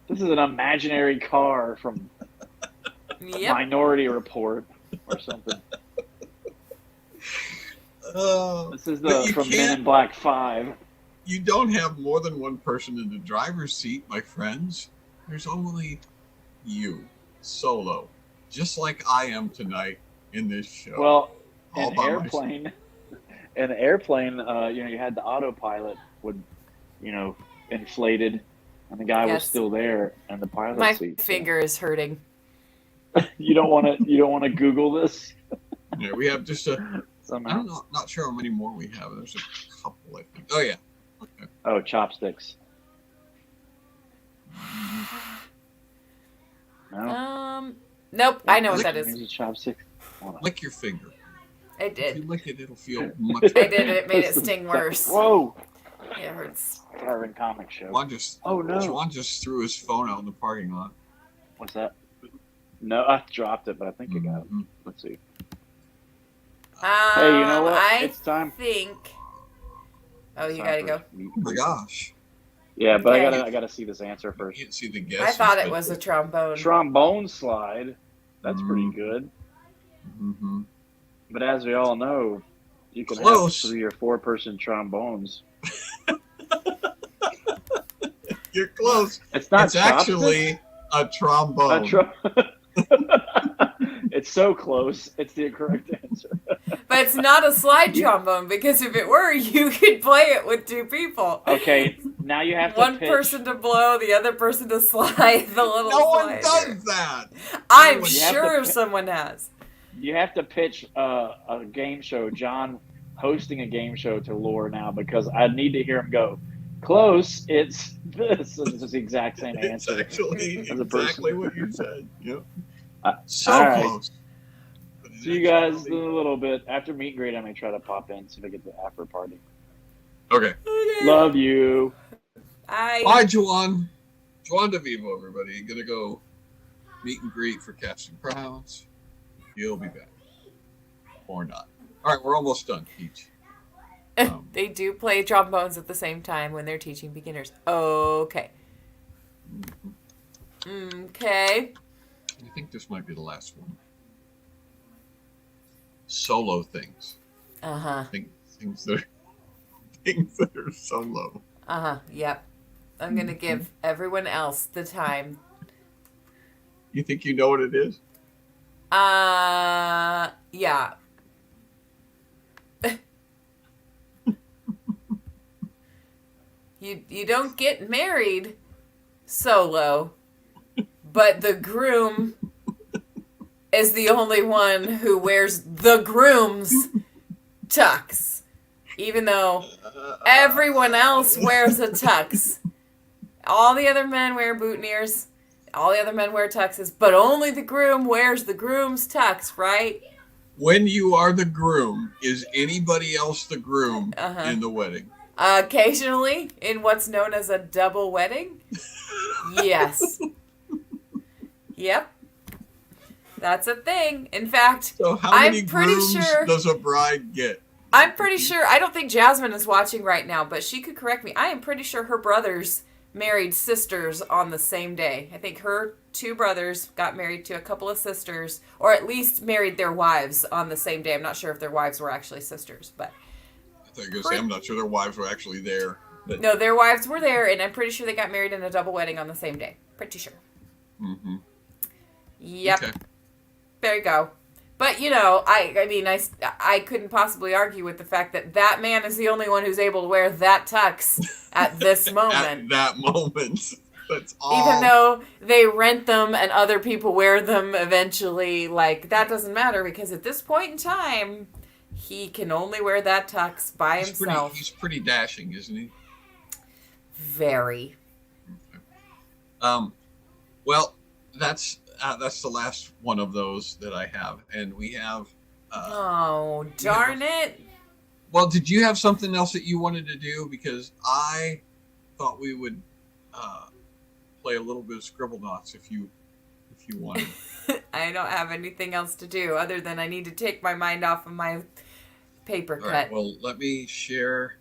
an imaginary car from Yep. Minority Report or something. This is But you from Men can't- in Black 5. You don't have more than one person in the driver's seat, my friends. There's only you, solo, just like I am tonight in this show. Well, All an by myself. airplane, you had the autopilot would, inflated, and the guy was Yes. still there, and the pilot My seat. finger is hurting. You don't want to Google this Yeah, we have just a. somehow. I'm not sure how many more we have. There's a couple, I think. Oh yeah. Okay. Oh, chopsticks. No, Nope. I know what that Here's is. a chopstick. Hold on. Lick your finger. I If you did. lick it, it'll feel much I better. did. It made it sting worse. Whoa! It hurts. Carbon comic show. Juan just threw his phone out in the parking lot. What's that? No, I dropped it, but I think I got it. Mhm. Let's see. Hey, Hey, you know what? I It's time. think. Oh, you Time gotta for go. meet Oh and my greet. gosh. Yeah, but Okay. I gotta see this answer You first. can't see the guess. I thought it was a trombone. Trombone slide. That's pretty Mm. good. Mm-hmm. But as we all know, you can Close. have 3 or 4 person trombones. You're close. It's not It's actually a trombone. It's so close. It's the correct answer. But it's not a slide trombone because if it were, you could play it with two people. Okay, now you have to One pitch. person to blow, the other person to slide the little No one slider. does that. I'm You have to sure pick- someone has. You have to pitch a game show. John hosting a game show to Lore now because I need to hear him go. Close. It's this. It's the exact same It's answer. actually As a person. exactly what you said. Yep. Uh, So all right. close. But it See you guys in actually- a little bit. After meet and greet, I may try to pop in, see if I get the after party. Okay. Love you. I Bye, Juan. Juan de Vivo, everybody. Gonna go meet and greet for Casting Crowns. He'll be back. Or not. All right, we're almost done, Peach. they do play trombones at the same time when they're teaching beginners. Okay. Okay. I think this might be the last one. Solo things. Uh-huh. Things that are solo. Uh-huh. Yep. I'm going to give everyone else the time. You think you know what it is? Yeah. You don't get married solo, but the groom is the only one who wears the groom's tux, even though everyone else wears a tux. All the other men wear boutonnieres. All the other men wear tuxes, but only the groom wears the groom's tux, right? When you are the groom, is anybody else the groom Uh-huh. in the wedding? Occasionally, in what's known as a double wedding. Yes. Yep. That's a thing. In fact, So how many I'm pretty grooms sure. does a bride get? I'm pretty sure. I don't think Jasmine is watching right now, but she could correct me. I am pretty sure her brothers married sisters on the same day. I think her 2 brothers got married to a couple of sisters, or at least married their wives on the same day. I'm not sure if their wives were actually sisters, but I think I'm not sure their wives were actually there. But... No, their wives were there, and I'm pretty sure they got married in a double wedding on the same day. Pretty sure. Mm-hmm. Yep. Okay. There you go. But, you know, I mean, I couldn't possibly argue with the fact that that man is the only one who's able to wear that tux at this moment. At that moment. That's all. Even though they rent them and other people wear them eventually, like, that doesn't matter because at this point in time, he can only wear that tux by himself. He's pretty dashing, isn't he? Very. Well, that's the last one of those that I have, and we have. Oh, darn it! Well, did you have something else that you wanted to do? Because I thought we would play a little bit of Scribblenauts if you wanted. I don't have anything else to do other than I need to take my mind off of my paper cut. All right, well, let me share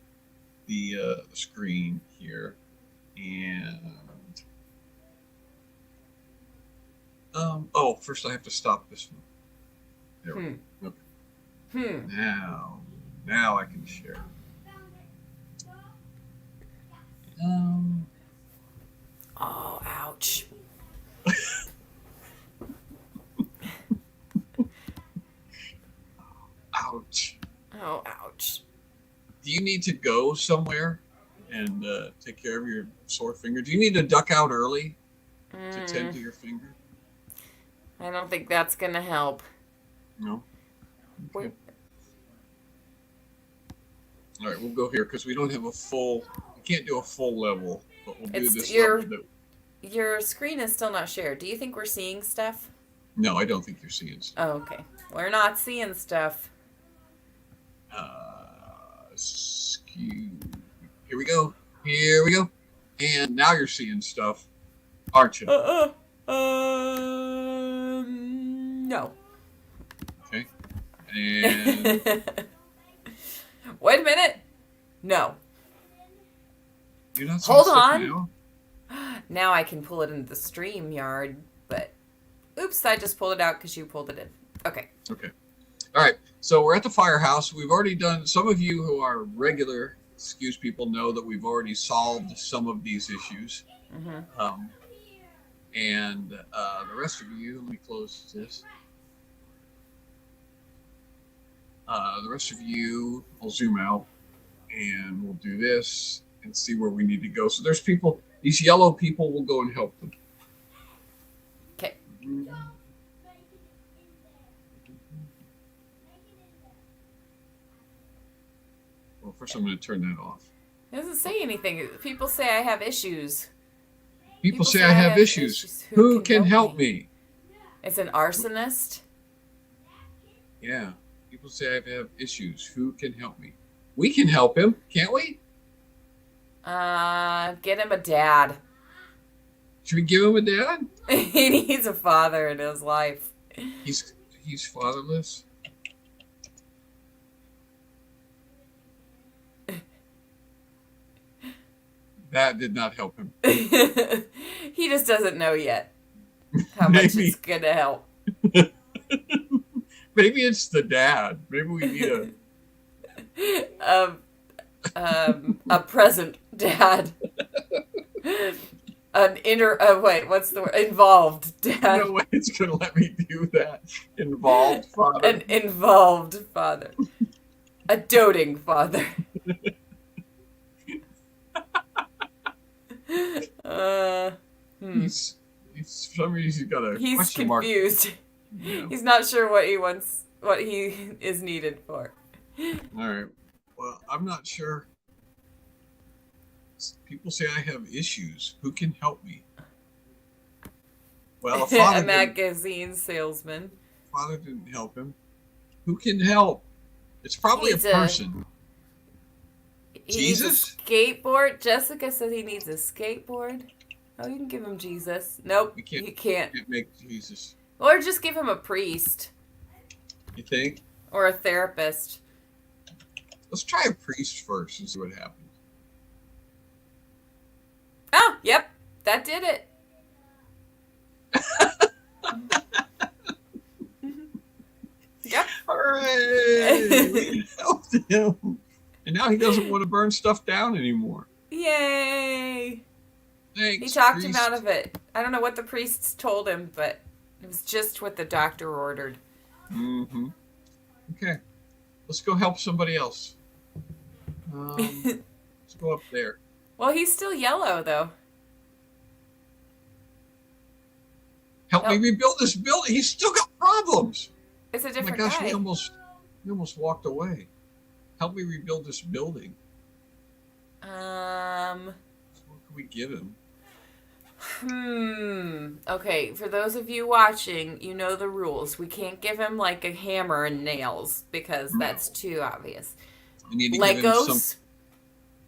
the screen here, and first I have to stop this one. There we go. Okay. Now I can share. Oh, ouch. Ouch. Oh, ouch. Do you need to go somewhere and take care of your sore finger? Do you need to duck out early to tend to your finger? I don't think that's going to help. No? Okay. All right, we'll go here because we don't have we can't do a full level, but we'll do this level. Your screen is still not shared. Do you think we're seeing stuff? No, I don't think you're seeing stuff. Oh, okay. We're not seeing stuff. Here we go. And now you're seeing stuff, aren't you? No. Okay. And wait a minute. No. you're not seeing Hold stuff on. now? Now I can pull it into the stream yard, but oops, I just pulled it out because you pulled it in. Okay. Okay. All right. So we're at the firehouse. We've already done, some of you who are regular SCQS people know that we've already solved some of these issues. Mm-hmm. And the rest of you, let me close this. The rest of you, I'll zoom out and we'll do this and see where we need to go. So there's people, these yellow people, will go and help them. Okay. Well, first I'm going to turn that off. It doesn't say anything. People say I have issues. People say I have issues. Who can help me? It's an arsonist? Yeah. People say I have issues. Who can help me? We can help him, can't we? Get him a dad. Should we give him a dad? He needs a father in his life. He's fatherless. That did not help him. He just doesn't know yet how much it's gonna help. Maybe it's the dad. Maybe we need a present dad. What's the word? Involved dad. No way it's gonna let me do that. Involved father. An involved father. A doting father. He's for some reason he's got a question mark. He's confused. Yeah. He's not sure what he wants, what he is needed for. All right. Well, I'm not sure. People say I have issues. Who can help me? Well, a magazine salesman. Father didn't help him. Who can help? It's probably a person. Jesus? Needs a skateboard. Jessica says he needs a skateboard. Oh, you can give him Jesus. Nope, you can't. You can't make Jesus. Or just give him a priest. You think? Or a therapist. Let's try a priest first and see what happens. Oh, yep. That did it. Yep. Hooray! We helped him. And now he doesn't want to burn stuff down anymore. Yay! Thanks, He talked priest. him out of it. I don't know what the priests told him, but it was just what the doctor ordered. Mm-hmm. Okay. Let's go help somebody else. Let's go up there. Well, he's still yellow, though. Help me rebuild this building. He's still got problems. It's a Oh my different gosh, guy. we almost walked away. Help me rebuild this building. What can we give him? Okay, for those of you watching, you know the rules. We can't give him like a hammer and nails because that's too obvious. We need to give him some. Legos.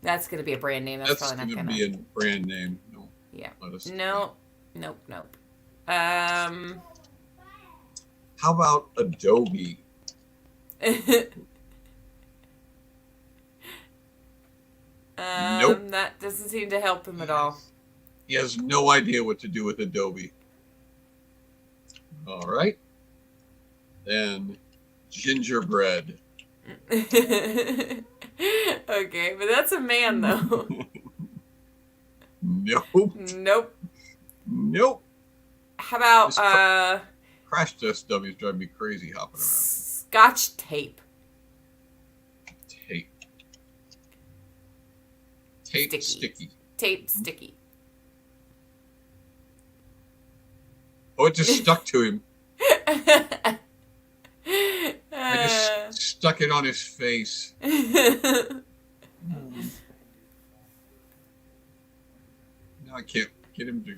That's gonna be a brand name. That's That's probably going not to gonna. be a brand name. No. Yeah. Let us. Nope. How about Adobe? Nope. That doesn't seem to help him at all. He has no idea what to do with Adobe. All right. Then gingerbread. Okay, but that's a man though. Nope. Nope. Nope. How about Crash test dummies drive me crazy hopping around. Scotch tape? Tape. Tape sticky. Tape sticky. Oh, it just stuck to him. I just stuck it on his face. Now I can't get him to.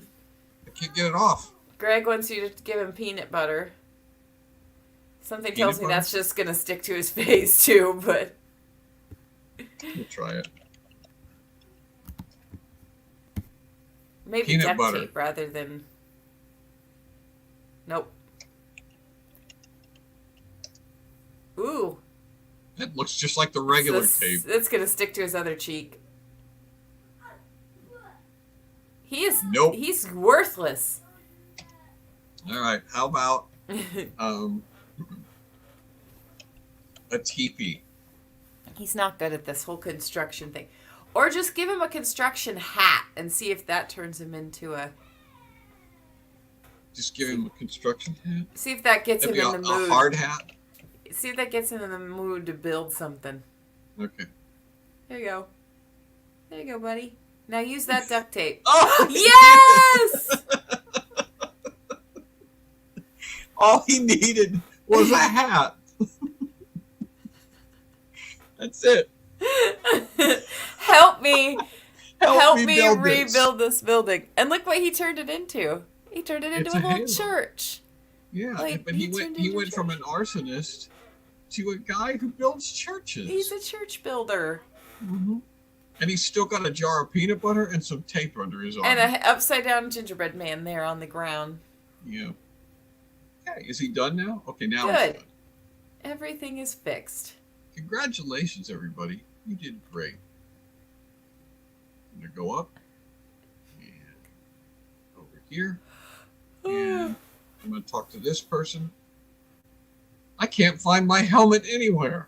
I can't get it off. Greg wants you to give him peanut butter. Something tells me that's just gonna stick to his face too, but We'll try it. maybe Peanut duct butter. tape rather than. Nope. Ooh. It looks just like the regular tape. It's gonna stick to his other cheek. He is. Nope. He's worthless. All right. How about a teepee? He's not good at this whole construction thing. Or just give him a construction hat and see if that turns him into a. Just give him a construction hat. See if that gets Maybe him in the mood. a hard hat. See if that gets him in the mood to build something. Okay. There you go. There you go, buddy. Now use that duct tape. Oh Yes! All he needed was a hat. That's it. Help me. Help me build rebuild this building. And look what he turned it into. He turned it into It's a a little halo. church. Yeah, Like, but he he turned went into from church. an arsonist to a guy who builds churches. He's a church builder. Mm-hmm. And he's still got a jar of peanut butter and some tape under his arm. And an upside down gingerbread man there on the ground. Yeah. Okay, is he done now? Okay, now Good. he's done. Everything is fixed. Congratulations, everybody. You did great. I'm going to go up and over here. And I'm going to talk to this person. I can't find my helmet anywhere.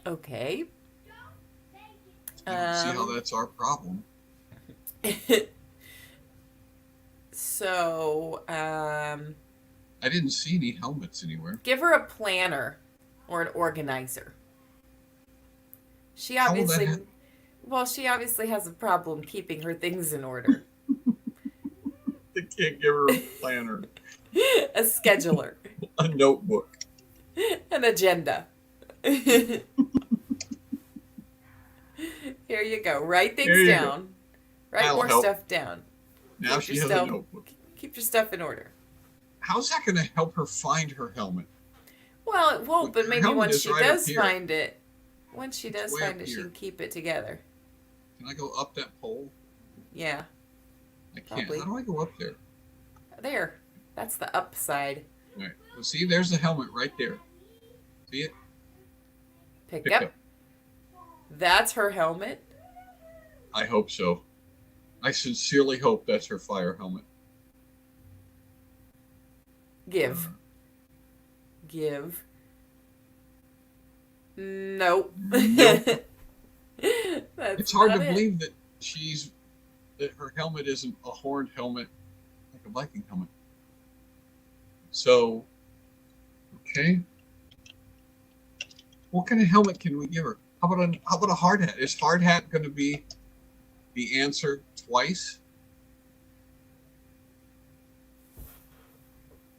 Okay. You can see how that's our problem. So, I didn't see any helmets anywhere. give her a planner or an organizer. She How will that obviously, happen? well, she obviously has a problem keeping her things in order. I can't give her a planner, A scheduler, a notebook. an agenda. Here you go. Write There things you go. down. Write That'll more help. stuff down. Now Keep she your has a stuff- notebook. Keep your stuff in order. How's that going to help her find her helmet? Well, it won't, but Her maybe helmet once is she right up does here. find it, once she does way find up it, she here. can keep it together. Can I go up that pole? Yeah. I can't. Probably. How do I go up there? There. That's the upside. All right. Well, see, there's the helmet right there. See it? Pick Pick up. up. That's her helmet. I hope so. I sincerely hope that's her fire helmet. Give. Give. Nope. Nope. That's It's hard to not it. believe that her helmet isn't a horned helmet like a Viking helmet. So, okay. What kind of helmet can we give her? How about a hard hat? Is hard hat going to be the answer twice?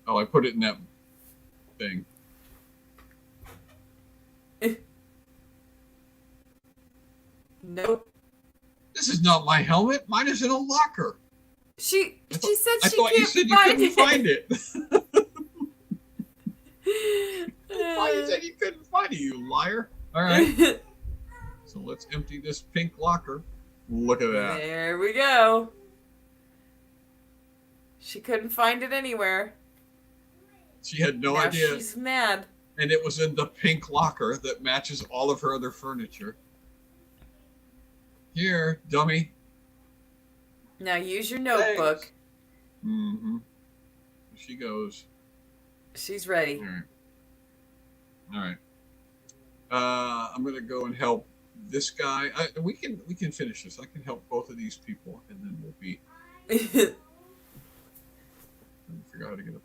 Oh, I put it in that thing. Nope. This is not my helmet. Mine is in a locker. She said I she thought you can't said you find couldn't it. find it. I thought you said you couldn't find it, you liar. All right. So let's empty this pink locker. Look at that. There we go. She couldn't find it anywhere. She had no Now idea. she's mad. And it was in the pink locker that matches all of her other furniture. Here, dummy. Now use your notebook. Thanks. Mm-hmm. Here she goes. She's ready. All right. All right. I'm gonna go and help this guy. We can finish this. I can help both of these people, and then we'll be. Figure out how to get up.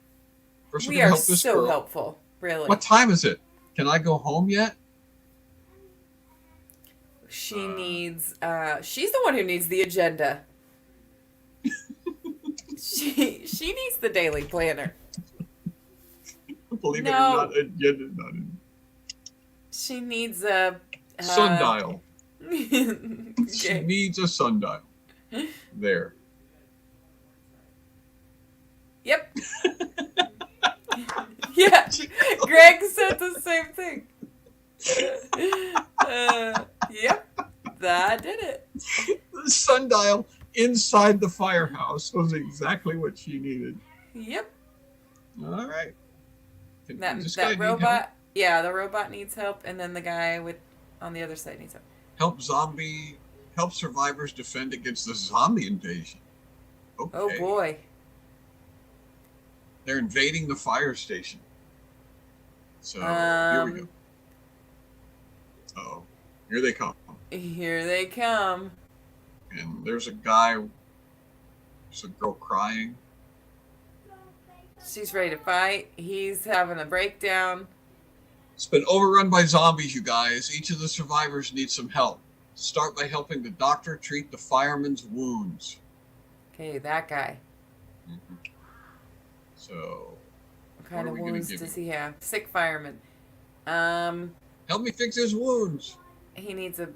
First, we're We gonna are help this so girl. helpful. Really. What time is it? Can I go home yet? She needs she's the one who needs the agenda. she needs the daily planner. Believe it or No. not, agenda not in. She needs a Sundial. She Okay. needs a sundial. There. Yep. Yeah. Greg said the same thing. Yep. That did it. The sundial inside the firehouse was exactly what she needed. Yep. All right. That Does this guy need robot. Yeah, the robot needs help, and then the guy on the other side needs help. Help survivors defend against the zombie invasion. Okay. Oh boy. They're invading the fire station. So here we go. Uh-oh. Here they come. Here they come. And there's a guy, there's a girl crying. She's ready to fight. He's having a breakdown. It's been overrun by zombies, you guys. Each of the survivors needs some help. Start by helping the doctor treat the fireman's wounds. Okay, that guy. Mm-hmm. So, What kind What are of we gonna wounds give does him? he have? Sick fireman. help me fix his wounds. He needs a.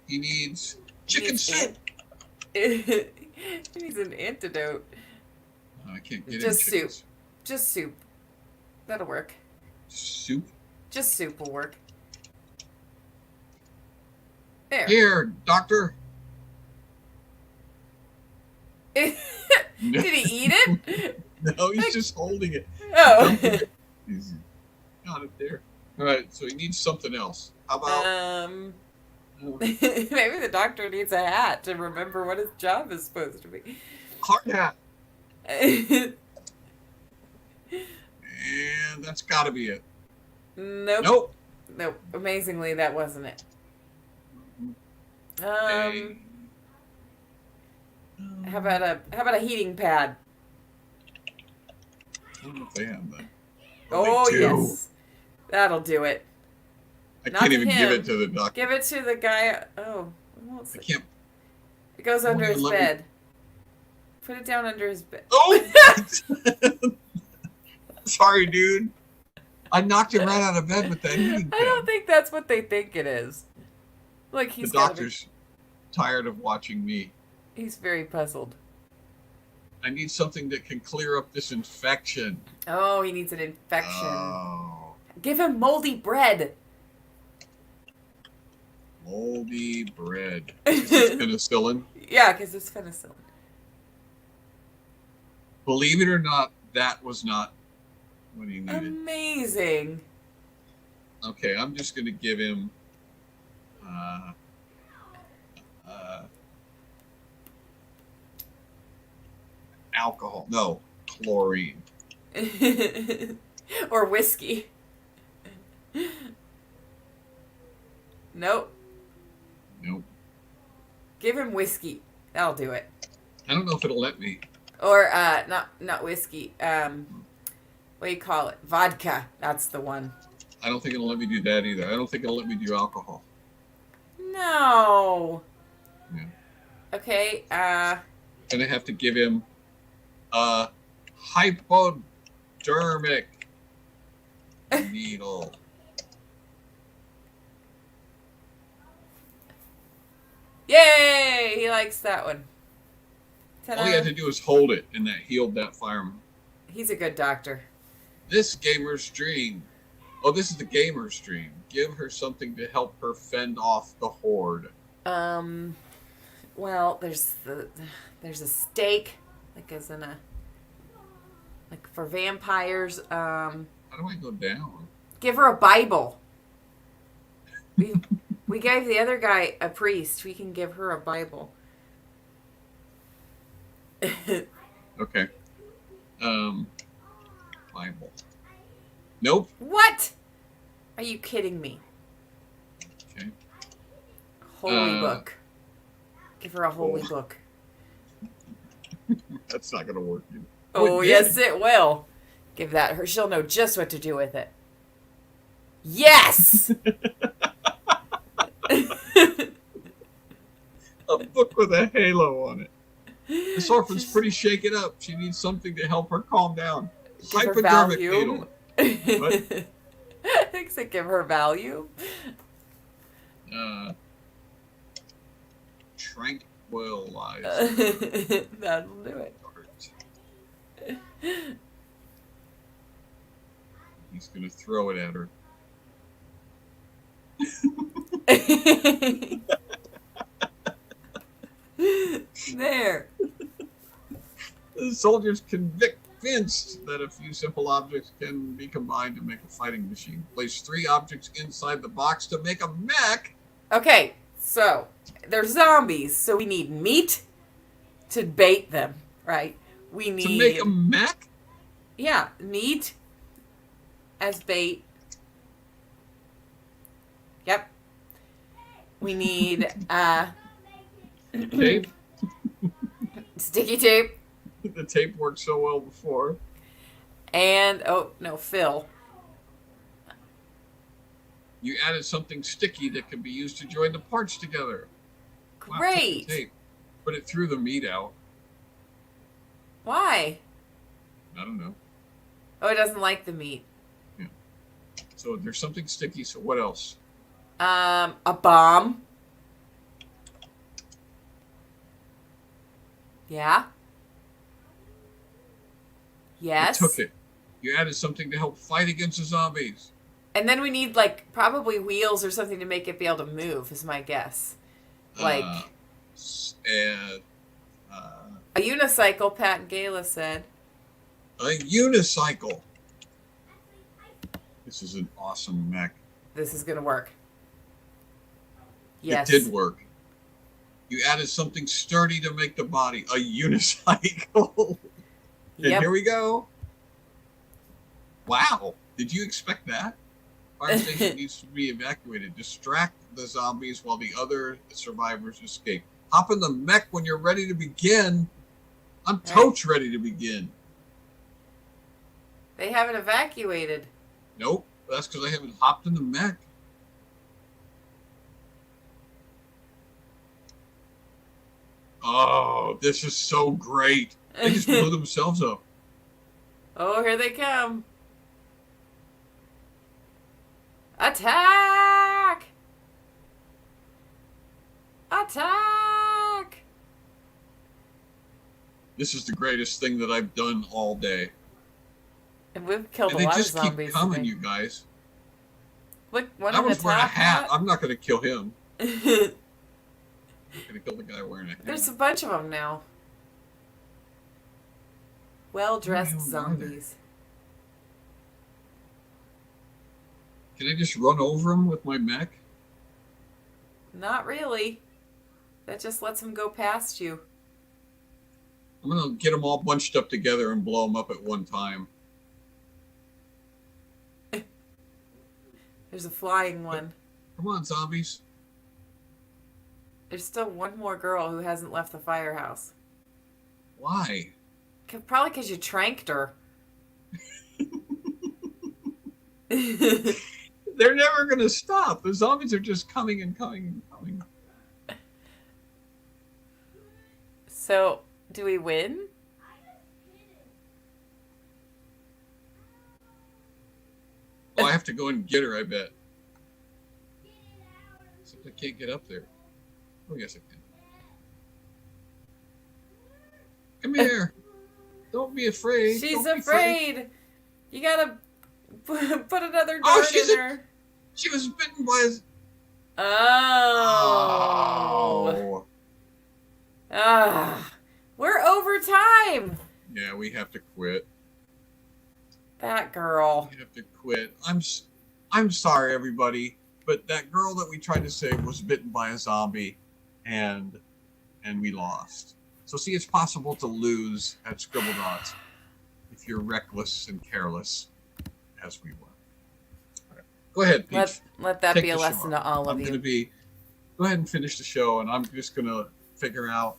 He needs he chicken needs soup. He needs an antidote. I can't get Just in chicken soup. Just soup. That'll work. Soup? Just soup will work. There. Here, doctor. Did he eat it? No, he's just holding it. Oh. He's got it there. All right, so he needs something else. How about... Maybe the doctor needs a hat to remember what his job is supposed to be. hard hat. Nope. And that's got to be it. Nope. Nope. Amazingly, that wasn't it. Hey. How about a heating pad? I don't know if they have that. Oh They do. yes, that'll do it. I Not can't to even give him. it to the doctor. Give it to the guy. Oh, what's I it? can't. It goes Won't under you his let me- bed. Put it down under his bed. Oh! Sorry, dude. I knocked him right out of bed with that heating I don't pad. think that's what they think it is. Like The he's doctor's tired of watching me. he's very puzzled. I need something that can clear up this infection. Oh, he needs an infection. Oh, Give him moldy bread. moldy bread. Is this penicillin? Yeah, because it's penicillin. Believe it or not, that was not what he needed. Amazing. Okay, I'm just going to give him alcohol. No, chlorine. Or whiskey. Nope. Nope. Give him whiskey. That'll do it. I don't know if it'll let me. Or not whiskey. What do you call it? Vodka. That's the one. I don't think it'll let me do that either. I don't think it'll let me do alcohol. No. Yeah. Okay. Gonna have to give him a hypodermic needle. Yay! He likes that one. Ta-da. All he had to do was hold it, and that healed that fireman. He's a good doctor. This gamer's dream. Oh, this is the gamer's dream. Give her something to help her fend off the horde. Well, there's a stake, like as in a, like for vampires. How do I go down? Give her a Bible. We gave the other guy a priest. We can give her a Bible. Okay. Bible. Nope. What? Are you kidding me? Okay. Holy book. Give her a holy book. That's not gonna work. Oh, it yes, did. it will. Give that her. She'll know just what to do with it. Yes! A book with a halo on it. This orphan's pretty shaken up. She needs something to help her calm down. Give her Hypodermic value. needle. What? Thinks it give her value. Tranquilizer. That'll do it. He's gonna throw it at her. There. The soldiers convinced that a few simple objects can be combined to make a fighting machine. Place 3 objects inside the box to make a mech. Okay, so they're zombies, so we need meat to bait them, right? We need To make a mech? yeah, meat as bait. Yep. We need Tape. sticky tape The tape worked so well before. and oh no, Phil. You added something sticky that can be used to join the parts together. Wow, took the Great. tape, but it threw the meat out. Why? I don't know. Oh, it doesn't like the meat. So there's something sticky. So what else? A bomb. Yeah. Yes. You took it. You added something to help fight against the zombies. And then we need like probably wheels or something to make it be able to move, is my guess. Like And a unicycle, Pat and Gayla said. a unicycle. This is an awesome mech. This is gonna work. Yes. It did work. You added something sturdy to make the body. A unicycle. And Yep. here we go. Wow. Did you expect that? Fire station needs to be evacuated. Distract the zombies while the other survivors escape. Hop in the mech when you're ready to begin. I'm totes ready to begin. They haven't evacuated. Nope. That's because I haven't hopped in the mech. Oh, this is so great. They just blew themselves up. Oh, here they come. Attack! Attack! This is the greatest thing that I've done all day. And we've killed And a they lot of just keep zombies coming, today. you guys. Look, one I in the was wearing a top hat. I'm not going to kill him. I'm going to kill the guy wearing a hat. There's a bunch of them now. Well-dressed Where the hell are they? zombies. Can I just run over them with my mech? Not really. That just lets them go past you. I'm gonna get them all bunched up together and blow them up at one time. There's a flying one. Come on, zombies. There's still one more girl who hasn't left the firehouse. Why? Probably because you tranked her. They're never gonna stop. The zombies are just coming and coming and coming. So, do we win? Oh, I have to go and get her, I bet. Except I can't get up there. Oh, yes, I can. Come here. Don't be afraid. She's Don't be afraid. You gotta put another Oh, dart in her. She was bitten by a... Oh. Ah. We're over time. Yeah, we have to quit. That girl. We have to quit. I'm sorry, everybody, but that girl that we tried to save was bitten by a zombie, and we lost. So see, it's possible to lose at Scribblenauts if you're reckless and careless, as we were. All right. Go ahead, Peach. Let that Take be a the lesson show. to all of I'm you. gonna go ahead and finish the show, and I'm just gonna figure out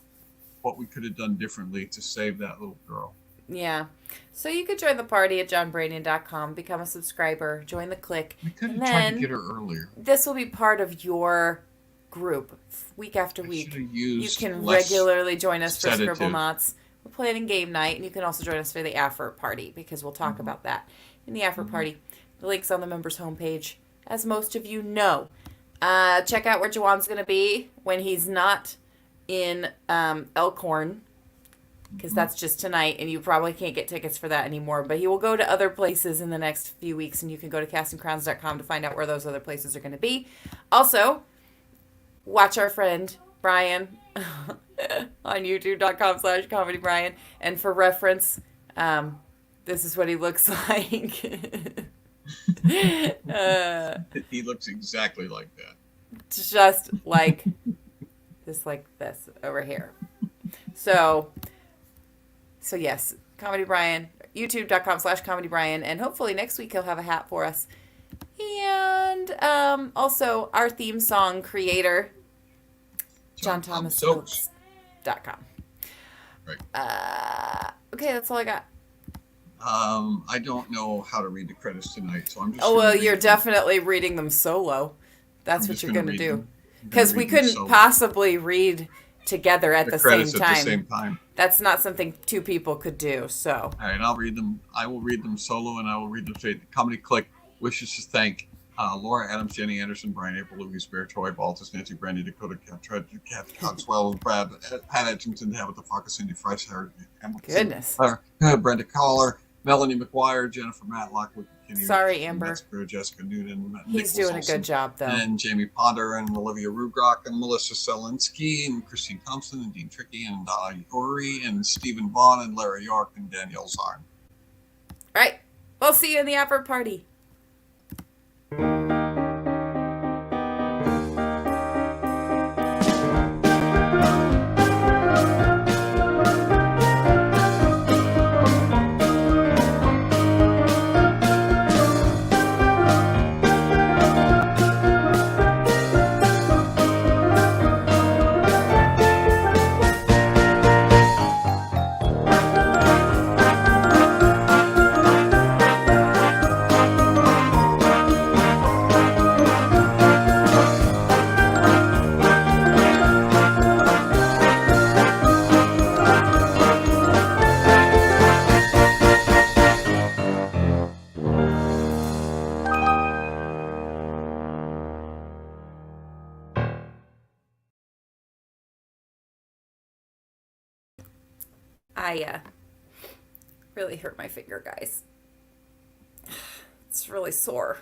what we could have done differently to save that little girl. Yeah. So you could join the party at johnbranian.com, become a subscriber, join the clique. We could have and tried to then get her earlier. this will be part of your group week after I week. should have You used can less regularly join us for sedative. Scribblenauts. We're planning game night, and you can also join us for the after party, because we'll talk about that in the after party. The link's on the members' homepage, as most of you know. Check out where Jawan's going to be when he's not in Elkhorn, because that's just tonight, and you probably can't get tickets for that anymore. But he will go to other places in the next few weeks, and you can go to castingcrowns.com to find out where those other places are going to be. Also, watch our friend Brian on youtube.com/comedybrian. And for reference, this is what he looks like. He looks exactly like that. Just like this over here. So yes, Comedy Brian, youtube.com/Comedy Brian, and hopefully next week he'll have a hat for us. And also our theme song creator, JohnThomasPhillips.com. Right. Okay, that's all I got. I don't know how to read the credits tonight, so I'm just. Oh, well, read you're them. definitely reading them solo. That's I'm what just you're gonna going to read do. them. I'm Because gonna we read them couldn't solo. possibly read together at the same credits time. at the same time. That's not something two people could do, so. All right, I'll read them. I will read them solo, and I will read them straight. The Comedy Clique wishes to thank Laura Adams, Jenny Anderson, Brian April, Louise Bear, Troy Baltus, Nancy Brandy, Dakota Katz Cogswell, Brad, Pat Etchington, Tabitha Fox, Cindy Price, Harry Hamilton, Goodness. Brenda Collar, Melanie McGuire, Jennifer Matlock, Kenny Sorry, Amber. Jessica Newton, He's Nicholas doing a Olson, good job, though. and Jamie Ponder, and Olivia Rugrock, and Melissa Selinsky, and Christine Thompson, and Dean Trickey, and Donna Uri, and Stephen Vaughn, and Larry York, and Danielle Zarn. All right. We'll see you in the after party. I really hurt my finger, guys. It's really sore.